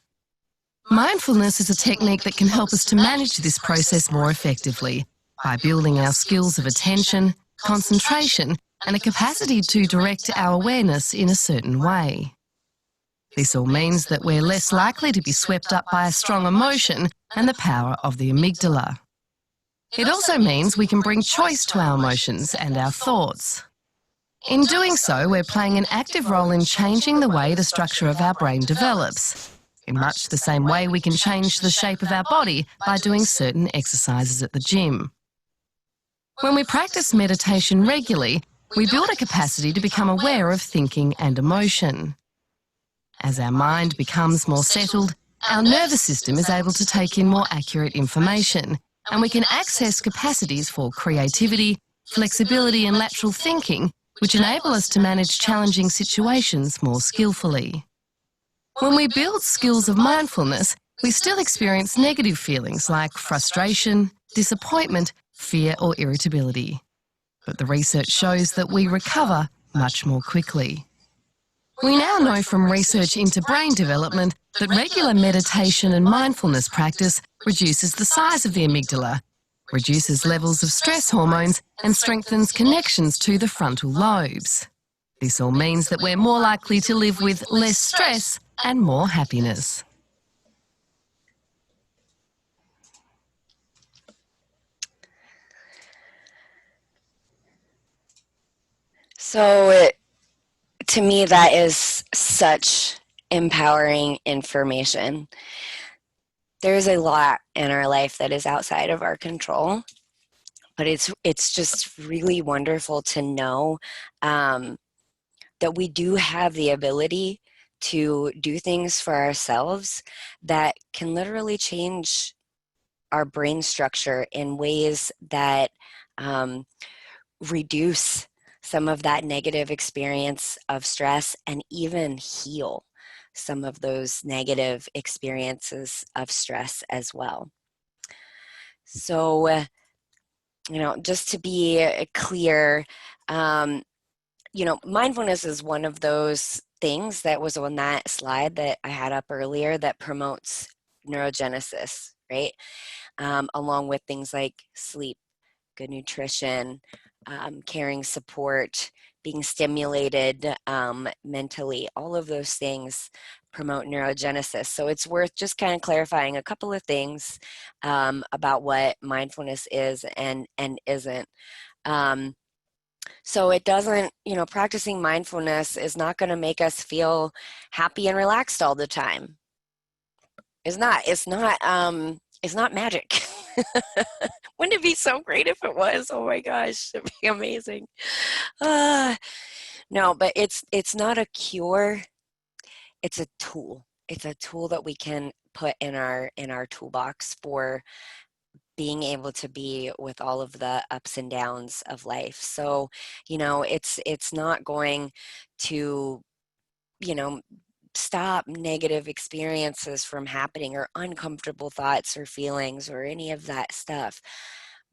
Mindfulness is a technique that can help us to manage this process more effectively by building our skills of attention, concentration, and a capacity to direct our awareness in a certain way. This all means that we're less likely to be swept up by a strong emotion and the power of the amygdala. It also means we can bring choice to our emotions and our thoughts. In doing so, we're playing an active role in changing the way the structure of our brain develops, in much the same way we can change the shape of our body by doing certain exercises at the gym. When we practice meditation regularly, we build a capacity to become aware of thinking and emotion. As our mind becomes more settled, our nervous system is able to take in more accurate information, and we can access capacities for creativity, flexibility and lateral thinking, which enable us to manage challenging situations more skillfully. When we build skills of mindfulness, we still experience negative feelings like frustration, disappointment, fear or irritability. But the research shows that we recover much more quickly. We now know from research into brain development that regular meditation and mindfulness practice reduces the size of the amygdala, reduces levels of stress hormones, and strengthens connections to the frontal lobes. This all means that we're more likely to live with less stress and more happiness. So to me, that is such empowering information. There's a lot in our life that is outside of our control, but it's just really wonderful to know that we do have the ability to do things for ourselves that can literally change our brain structure in ways that reduce some of that negative experience of stress and even heal some of those negative experiences of stress as well. So, just to be clear, mindfulness is one of those things that was on that slide that I had up earlier that promotes neurogenesis, right? Along with things like sleep, good nutrition, caring support, being stimulated mentally, all of those things promote neurogenesis. So it's worth just kind of clarifying a couple of things about what mindfulness is and isn't. So it doesn't, practicing mindfulness is not going to make us feel happy and relaxed all the time. It's not magic. Wouldn't it be so great if it was? Oh my gosh, it'd be amazing. No, but it's not a cure. It's a tool. It's a tool that we can put in our toolbox for being able to be with all of the ups and downs of life. So, it's not going to, stop negative experiences from happening, or uncomfortable thoughts or feelings or any of that stuff.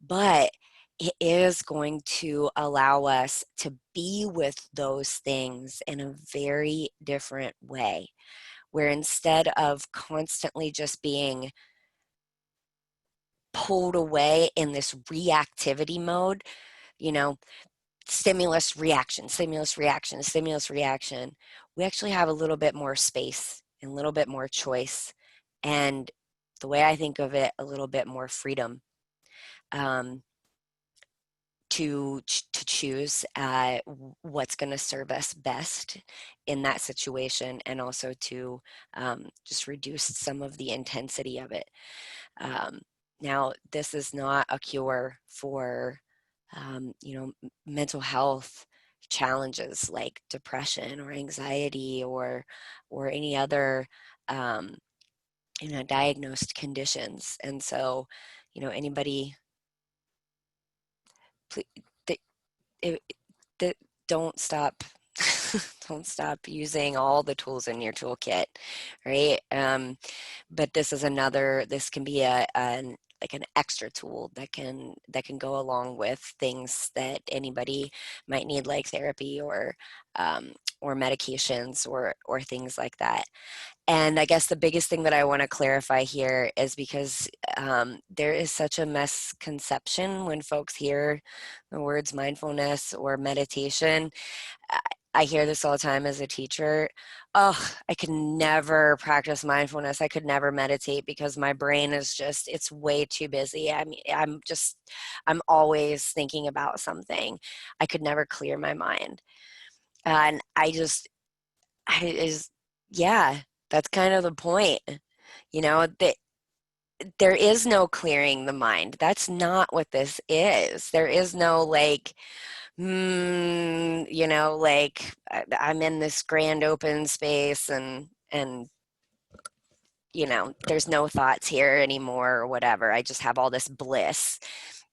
But it is going to allow us to be with those things in a very different way, where instead of constantly just being pulled away in this reactivity mode, stimulus reaction, stimulus reaction, stimulus reaction, we actually have a little bit more space and a little bit more choice. And the way I think of it, a little bit more freedom to choose what's going to serve us best in that situation, and also to just reduce some of the intensity of it. Now, this is not a cure for mental health challenges like depression or anxiety or any other diagnosed conditions. And so, anybody, please, don't stop don't stop using all the tools in your toolkit, right? But this can be an extra tool that can go along with things that anybody might need, like therapy or medications or things like that. And I guess the biggest thing that I want to clarify here is because there is such a misconception when folks hear the words mindfulness or meditation. I hear this all the time as a teacher. Oh, I could never practice mindfulness. I could never meditate because my brain is it's way too busy. I mean, I'm always thinking about something. I could never clear my mind. And yeah, that's kind of the point. That there is no clearing the mind. That's not what this is. There is no I'm in this grand open space and there's no thoughts here anymore or whatever. I just have all this bliss.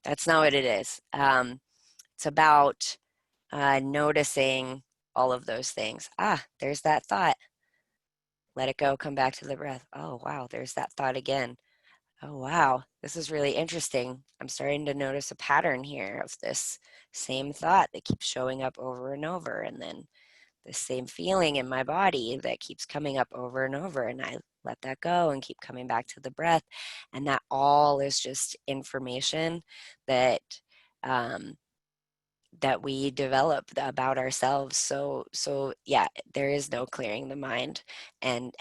That's not what it is. It's about noticing all of those things. There's that thought. Let it go, come back to the breath. Oh, wow, there's that thought again. Oh, wow, this is really interesting. I'm starting to notice a pattern here of this same thought that keeps showing up over and over, and then the same feeling in my body that keeps coming up over and over, and I let that go and keep coming back to the breath. And that all is just information that that we develop about ourselves. So yeah, there is no clearing the mind, and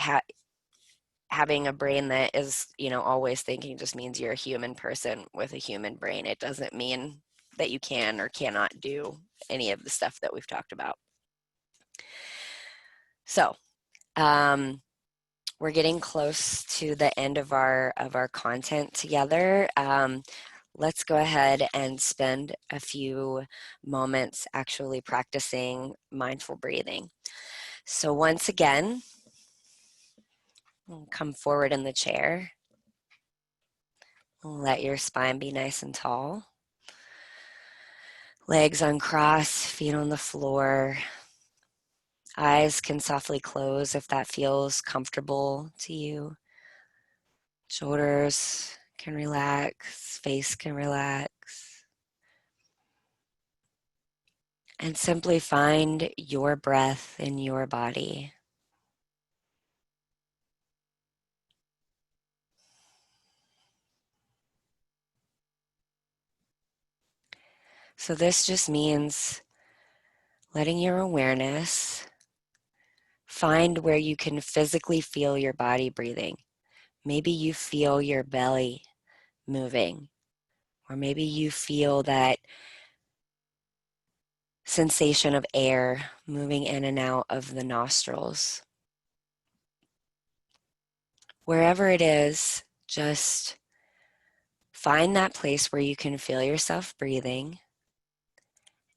having a brain that is, always thinking just means you're a human person with a human brain. It doesn't mean that you can or cannot do any of the stuff that we've talked about. So, we're getting close to the end of our content together. Let's go ahead and spend a few moments actually practicing mindful breathing. So once again, come forward in the chair. Let your spine be nice and tall. Legs uncrossed, feet on the floor. Eyes can softly close if that feels comfortable to you. Shoulders can relax, face can relax. And simply find your breath in your body. So this just means letting your awareness find where you can physically feel your body breathing. Maybe you feel your belly moving, or maybe you feel that sensation of air moving in and out of the nostrils. Wherever it is, just find that place where you can feel yourself breathing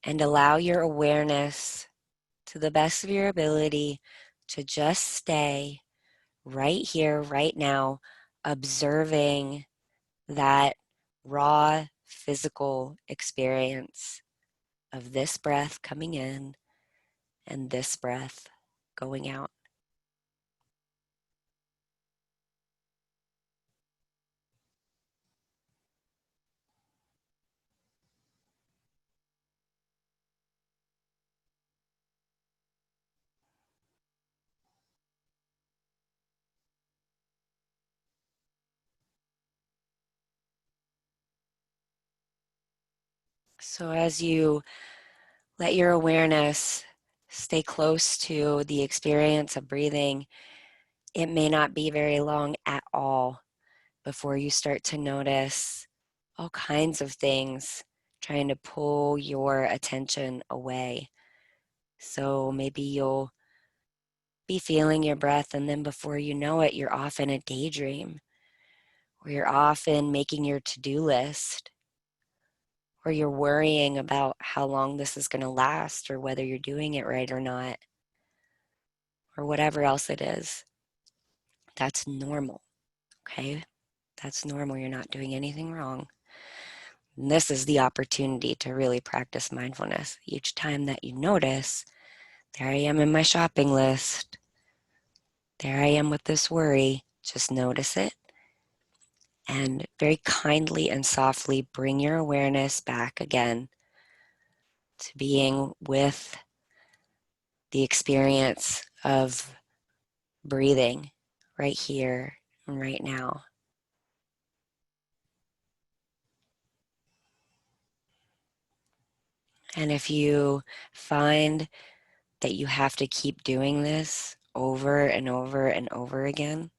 and allow your awareness, to the best of your ability, to just stay right here, right now, observing that raw physical experience of this breath coming in and this breath going out. So as you let your awareness stay close to the experience of breathing, it may not be very long at all before you start to notice all kinds of things trying to pull your attention away. So maybe you'll be feeling your breath, and then before you know it, you're off in a daydream, or you're off in making your to-do list, or you're worrying about how long this is going to last, or whether you're doing it right or not, or whatever else it is. That's normal, okay? That's normal. You're not doing anything wrong. And this is the opportunity to really practice mindfulness. Each time that you notice, there I am in my shopping list, there I am with this worry, just notice it and very kindly and softly bring your awareness back again to being with the experience of breathing right here and right now. And if you find that you have to keep doing this over and over and over again,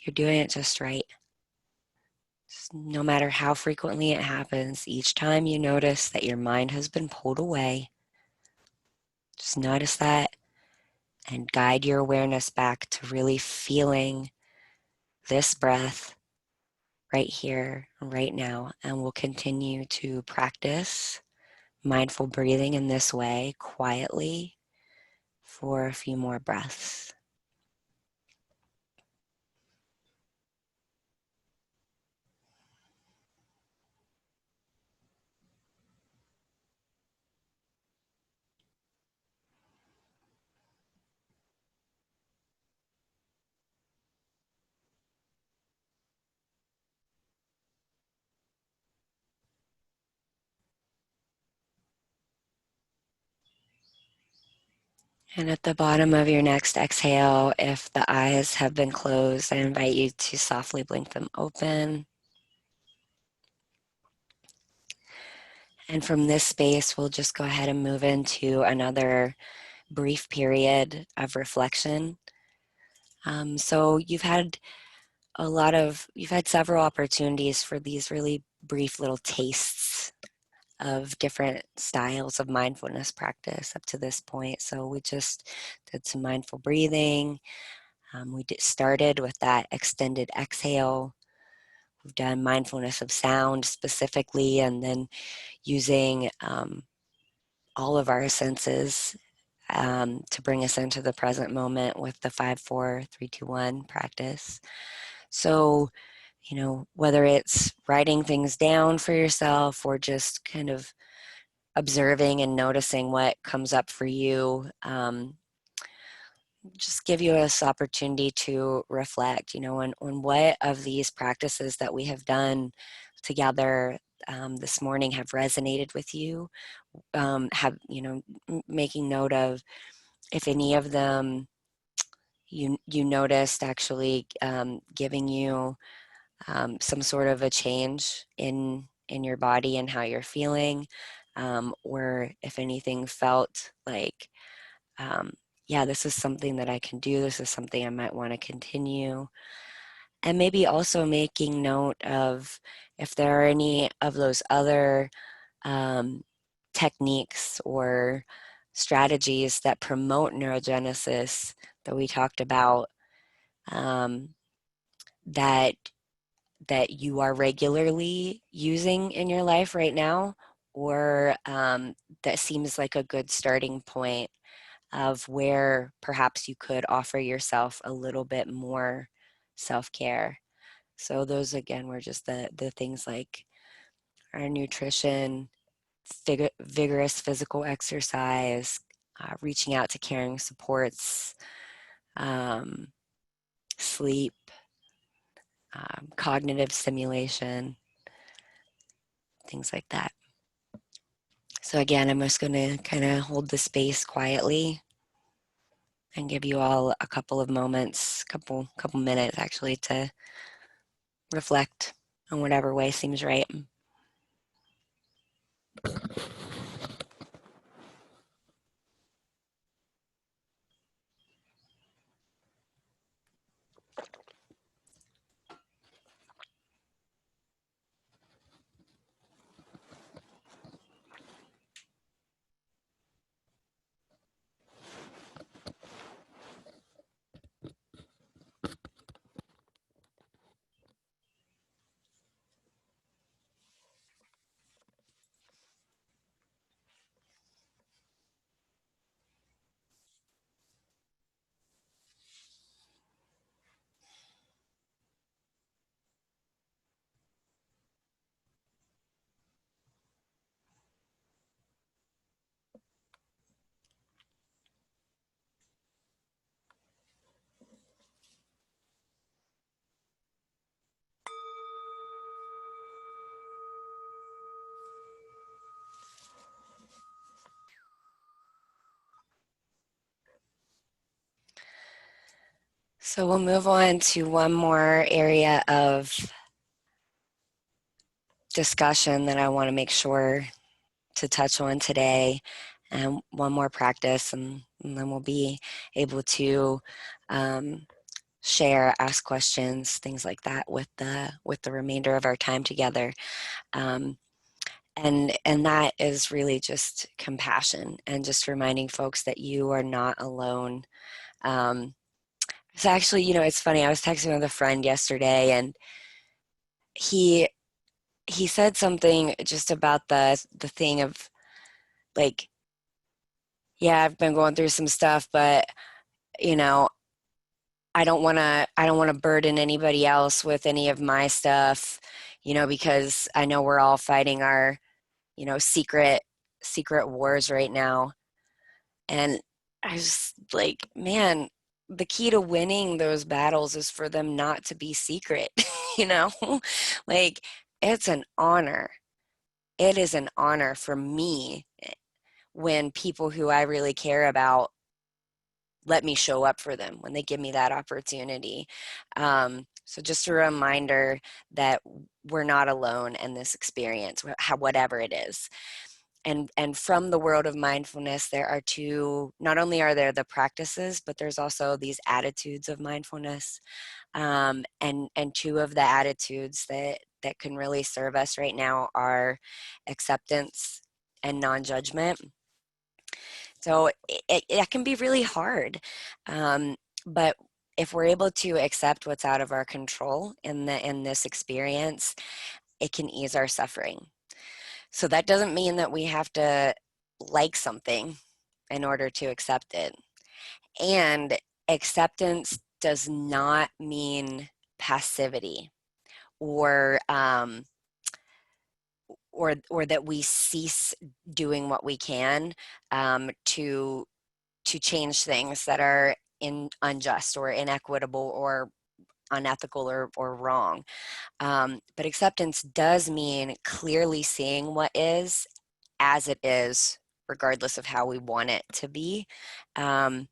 you're doing it just right. No matter how frequently it happens, each time you notice that your mind has been pulled away, just notice that and guide your awareness back to really feeling this breath right here, right now. And we'll continue to practice mindful breathing in this way quietly for a few more breaths. And at the bottom of your next exhale, if the eyes have been closed, I invite you to softly blink them open. And from this space, we'll just go ahead and move into another brief period of reflection. So you've had several opportunities for these really brief little tastes of different styles of mindfulness practice up to this point. So we just did some mindful breathing. We started with that extended exhale. We've done mindfulness of sound specifically, and then using all of our senses to bring us into the present moment with the 5, 4, 3, 2, 1 practice. So, whether it's writing things down for yourself or just kind of observing and noticing what comes up for you, just give you this opportunity to reflect, on what of these practices that we have done together this morning have resonated with you. Making note of if any of them you noticed actually giving you some sort of a change in your body and how you're feeling, or if anything felt like, yeah, this is something that I can do, this is something I might want to continue. And maybe also making note of if there are any of those other techniques or strategies that promote neurogenesis that we talked about, that you are regularly using in your life right now, or that seems like a good starting point of where perhaps you could offer yourself a little bit more self-care. So those, again, were just the things like our nutrition, vigorous physical exercise, reaching out to caring supports, sleep, cognitive stimulation, things like that. So again, I'm just going to kind of hold the space quietly and give you all a couple of moments, couple minutes actually, to reflect in whatever way seems right. So we'll move on to one more area of discussion that I want to make sure to touch on today, and one more practice, and then we'll be able to share, ask questions, things like that with the remainder of our time together. And that is really just compassion, and just reminding folks that you are not alone. So actually, it's funny, I was texting with a friend yesterday, and he said something just about the thing of, like, yeah, I've been going through some stuff, but I don't want to burden anybody else with any of my stuff, because I know we're all fighting our, secret wars right now. And I was like, man, the key to winning those battles is for them not to be secret, like, it's an honor. It is an honor for me when people who I really care about let me show up for them, when they give me that opportunity. So just a reminder that we're not alone in this experience, whatever it is. And from the world of mindfulness, there are not only are there the practices, but there's also these attitudes of mindfulness. And two of the attitudes that can really serve us right now are acceptance and non-judgment. So it can be really hard, but if we're able to accept what's out of our control in this experience, it can ease our suffering. So that doesn't mean that we have to like something in order to accept it. And acceptance does not mean passivity or that we cease doing what we can to change things that are unjust or inequitable or unethical or wrong. But acceptance does mean clearly seeing what is as it is, regardless of how we want it to be, and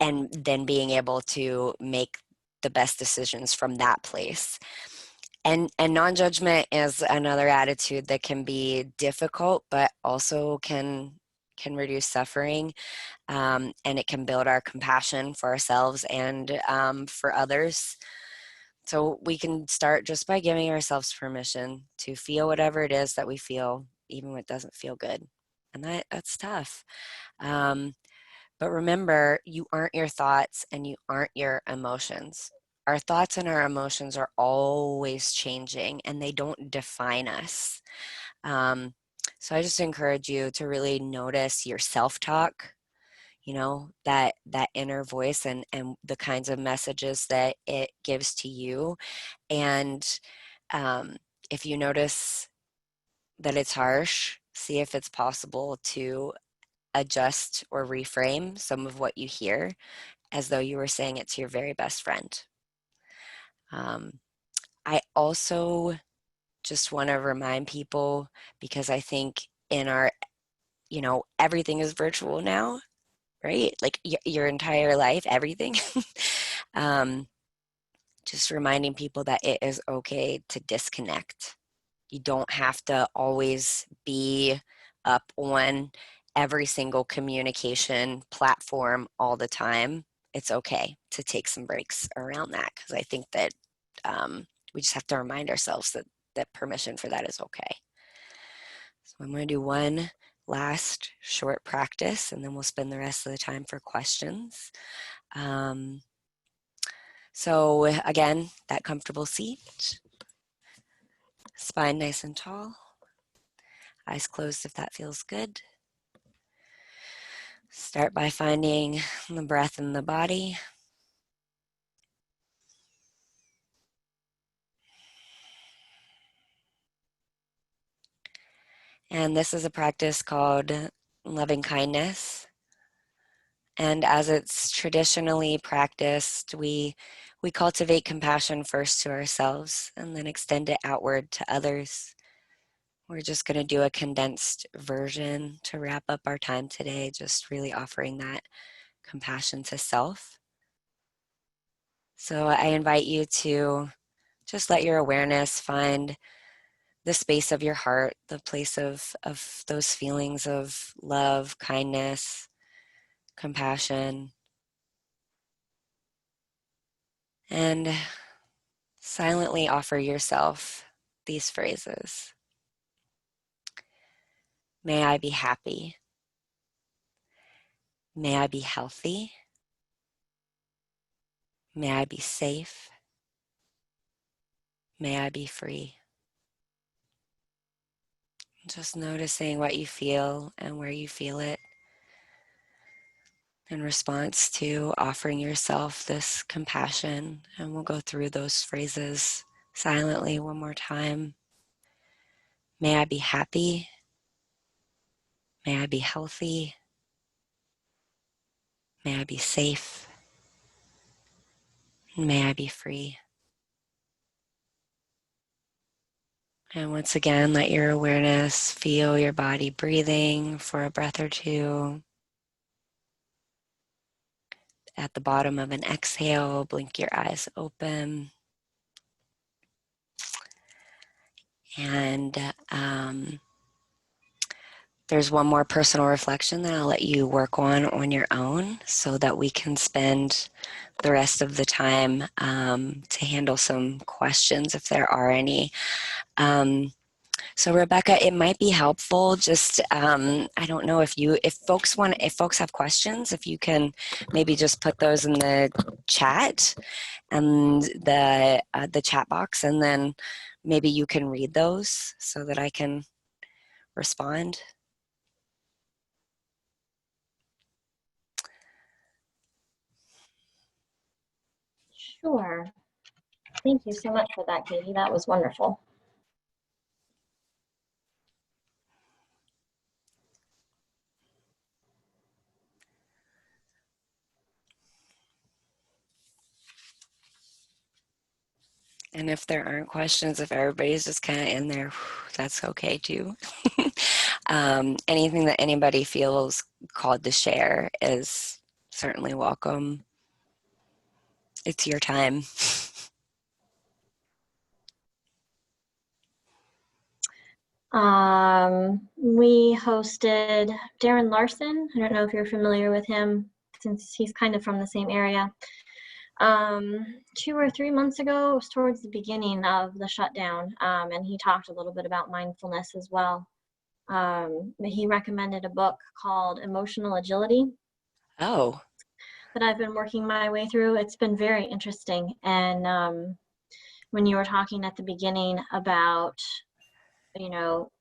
then being able to make the best decisions from that place. And non-judgment is another attitude that can be difficult, but also can reduce suffering, and it can build our compassion for ourselves and for others. So we can start just by giving ourselves permission to feel whatever it is that we feel, even when it doesn't feel good. And that's tough. But remember, you aren't your thoughts and you aren't your emotions. Our thoughts and our emotions are always changing, and they don't define us. So I just encourage you to really notice your self-talk, you know, that inner voice and the kinds of messages that it gives to you. And if you notice that it's harsh, see if it's possible to adjust or reframe some of what you hear as though you were saying it to your very best friend. I also just want to remind people, because I think in our, you know, everything is virtual now, right? Like your entire life, everything. Just reminding people that it is okay to disconnect. You don't have to always be up on every single communication platform all the time. It's okay to take some breaks around that, because I think that we just have to remind ourselves that permission for that is okay. So I'm going to do one last short practice, and then we'll spend the rest of the time for questions. So again, that comfortable seat, spine nice and tall, eyes closed if that feels good. Start by finding the breath in the body. And this is a practice called loving kindness. And as it's traditionally practiced, we cultivate compassion first to ourselves and then extend it outward to others. We're just going to do a condensed version to wrap up our time today, just really offering that compassion to self. So I invite you to just let your awareness find the space of your heart, the place of those feelings of love, kindness, compassion, and silently offer yourself these phrases. May I be happy. May I be healthy. May I be safe. May I be free. Just noticing what you feel and where you feel it in response to offering yourself this compassion. And we'll go through those phrases silently one more time. May I be happy. May I be healthy. May I be safe. May I be free. And once again, let your awareness feel your body breathing for a breath or two. At the bottom of an exhale, blink your eyes open. And there's one more personal reflection that I'll let you work on your own, so that we can spend the rest of the time to handle some questions if there are any. So Rebecca, it might be helpful just, I don't know if folks have questions, if you can maybe just put those in the chat and the chat box, and then maybe you can read those so that I can respond. Sure. Thank you so much for that, Katie. That was wonderful. And if there aren't questions, if everybody's just kind of in there, that's okay too. Anything that anybody feels called to share is certainly welcome. It's your time. We hosted Darren Larson. I don't know if you're familiar with him, since he's kind of from the same area. 2 or 3 months ago, it was towards the beginning of the shutdown, and he talked a little bit about mindfulness as well. He recommended a book called Emotional Agility. Oh. That I've been working my way through. It's been very interesting. And when you were talking at the beginning about, you know,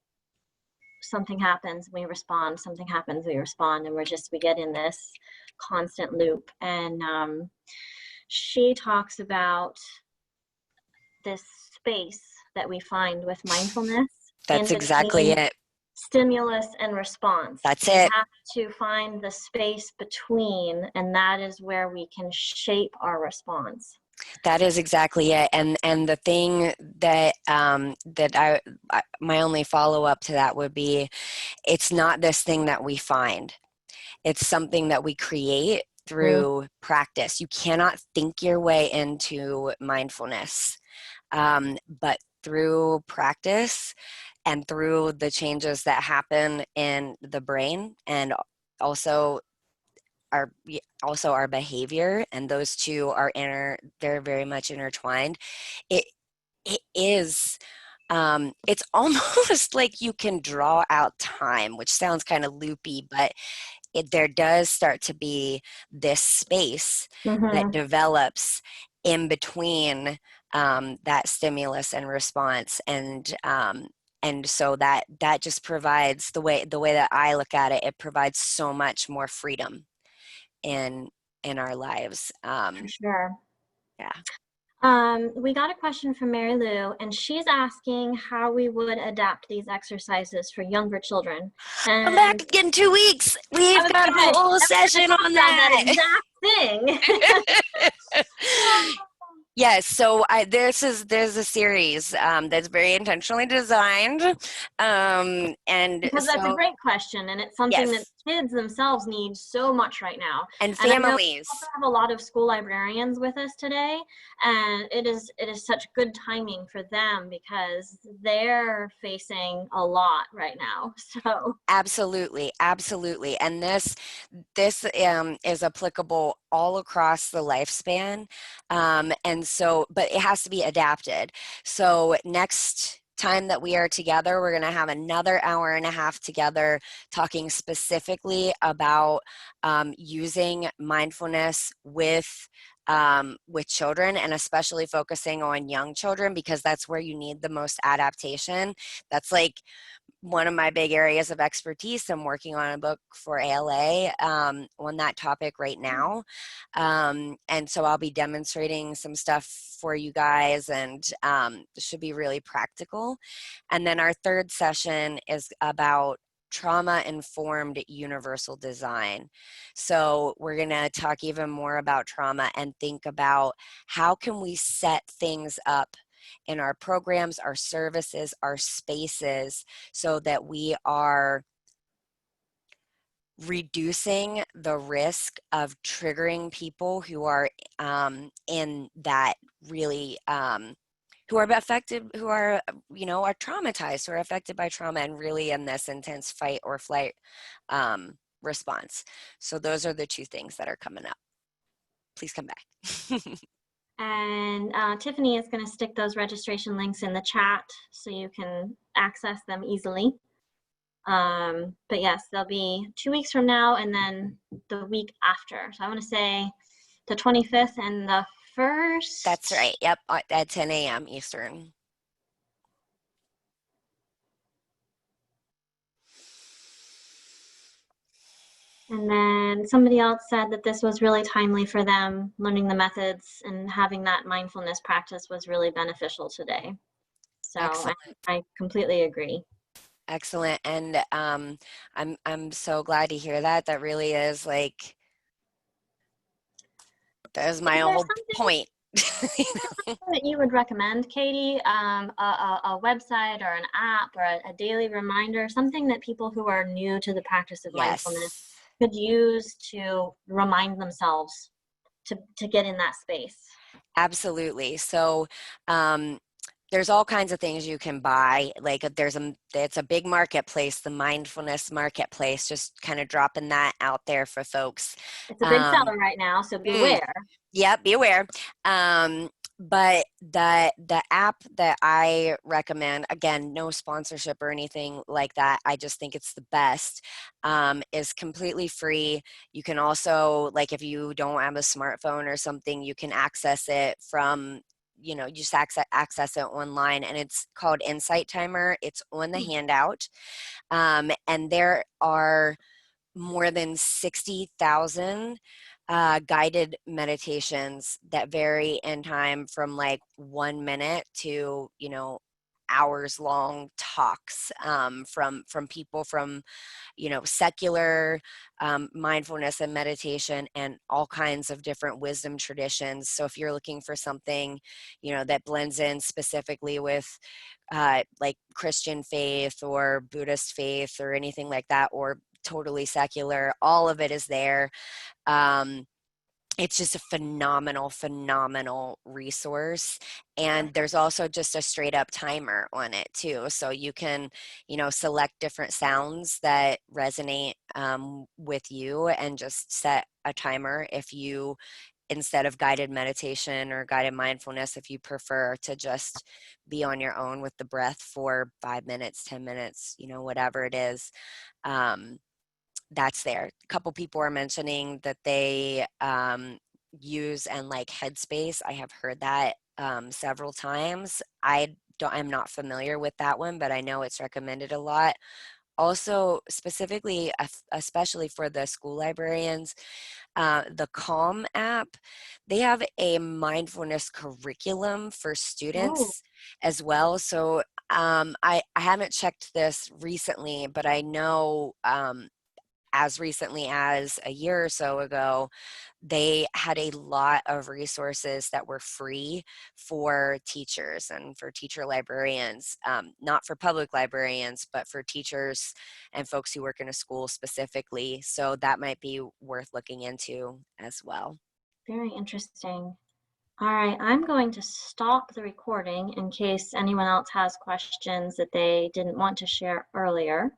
something happens, we respond, something happens, we respond, and we get in this constant loop. And she talks about this space that we find with mindfulness. That's exactly it. Stimulus and response. That's we it. have to find the space between, and that is where we can shape our response. That is exactly it. And the thing that my only follow-up to that would be, it's not this thing that we find. It's something that we create through practice. You cannot think your way into mindfulness, but through practice and through the changes that happen in the brain, and also our behavior, and those two are they're very much intertwined. It is it's almost like you can draw out time, which sounds kind of loopy, but there does start to be this space that develops in between that stimulus and response, and so that just provides, the way that I look at it, it provides so much more freedom in our lives. For sure. Yeah. We got a question from Mary Lou, and she's asking how we would adapt these exercises for younger children. And I'm back in 2 weeks. We've got a whole session on that. Exact thing. Yes, so there's a series that's very intentionally designed, and because that's a great question, and it's something that kids themselves need so much right now. And families. We also have a lot of school librarians with us today, and it is such good timing for them because they're facing a lot right now. So absolutely, and this is applicable all across the lifespan, and so, but it has to be adapted. So next time that we are together, we're going to have another hour and a half together talking specifically about using mindfulness with children, and especially focusing on young children, because that's where you need the most adaptation. That's like one of my big areas of expertise. I'm working on a book for ALA on that topic right now. And so I'll be demonstrating some stuff for you guys, and this should be really practical. And then our third session is about trauma-informed universal design. So we're going to talk even more about trauma and think about how can we set things up in our programs, our services, our spaces, so that we are reducing the risk of triggering people who are in that really who are affected, who are, are traumatized, who are affected by trauma, and really in this intense fight or flight response. So those are the two things that are coming up. Please come back. And Tiffany is going to stick those registration links in the chat so you can access them easily. But yes, they'll be 2 weeks from now, and then the week after. So I want to say the 25th and the 1st. That's right. Yep, at 10 a.m. Eastern. And then somebody else said that this was really timely for them. Learning the methods and having that mindfulness practice was really beneficial today. So I completely agree. Excellent. And I'm so glad to hear that. That really is like, that is my whole point. That you would recommend, Katie, a website or an app or a daily reminder, something that people who are new to the practice of mindfulness could use to remind themselves to get in that space? Absolutely. So there's all kinds of things you can buy. Like it's a big marketplace, the mindfulness marketplace, just kind of dropping that out there for folks. It's a big seller right now, so beware. Yep, be aware. But the app that I recommend, again, no sponsorship or anything like that, I just think it's the best, is completely free. You can also, like, if you don't have a smartphone or something, you can access it from you know, you just access it online, and it's called Insight Timer. It's on the handout. And there are more than 60,000 guided meditations that vary in time from like 1 minute to, you know, hours long talks from people from, you know, secular mindfulness and meditation and all kinds of different wisdom traditions. So if you're looking for something, you know, that blends in specifically with like Christian faith or Buddhist faith or anything like that, or totally secular, all of it is there. It's just a phenomenal resource. And there's also just a straight up timer on it too. So you can, you know, select different sounds that resonate with you and just set a timer if you, instead of guided meditation or guided mindfulness, if you prefer to just be on your own with the breath for 5 minutes, 10 minutes, you know, whatever it is. That's there. A couple people are mentioning that they use and like Headspace. I have heard that several times. I'm not familiar with that one, but I know it's recommended a lot. Also, specifically, especially for the school librarians, the Calm app, they have a mindfulness curriculum for students as well. So I haven't checked this recently, but I know as recently as a year or so ago, they had a lot of resources that were free for teachers and for teacher librarians, not for public librarians, but for teachers and folks who work in a school specifically. So that might be worth looking into as well. Very interesting. All right, I'm going to stop the recording in case anyone else has questions that they didn't want to share earlier.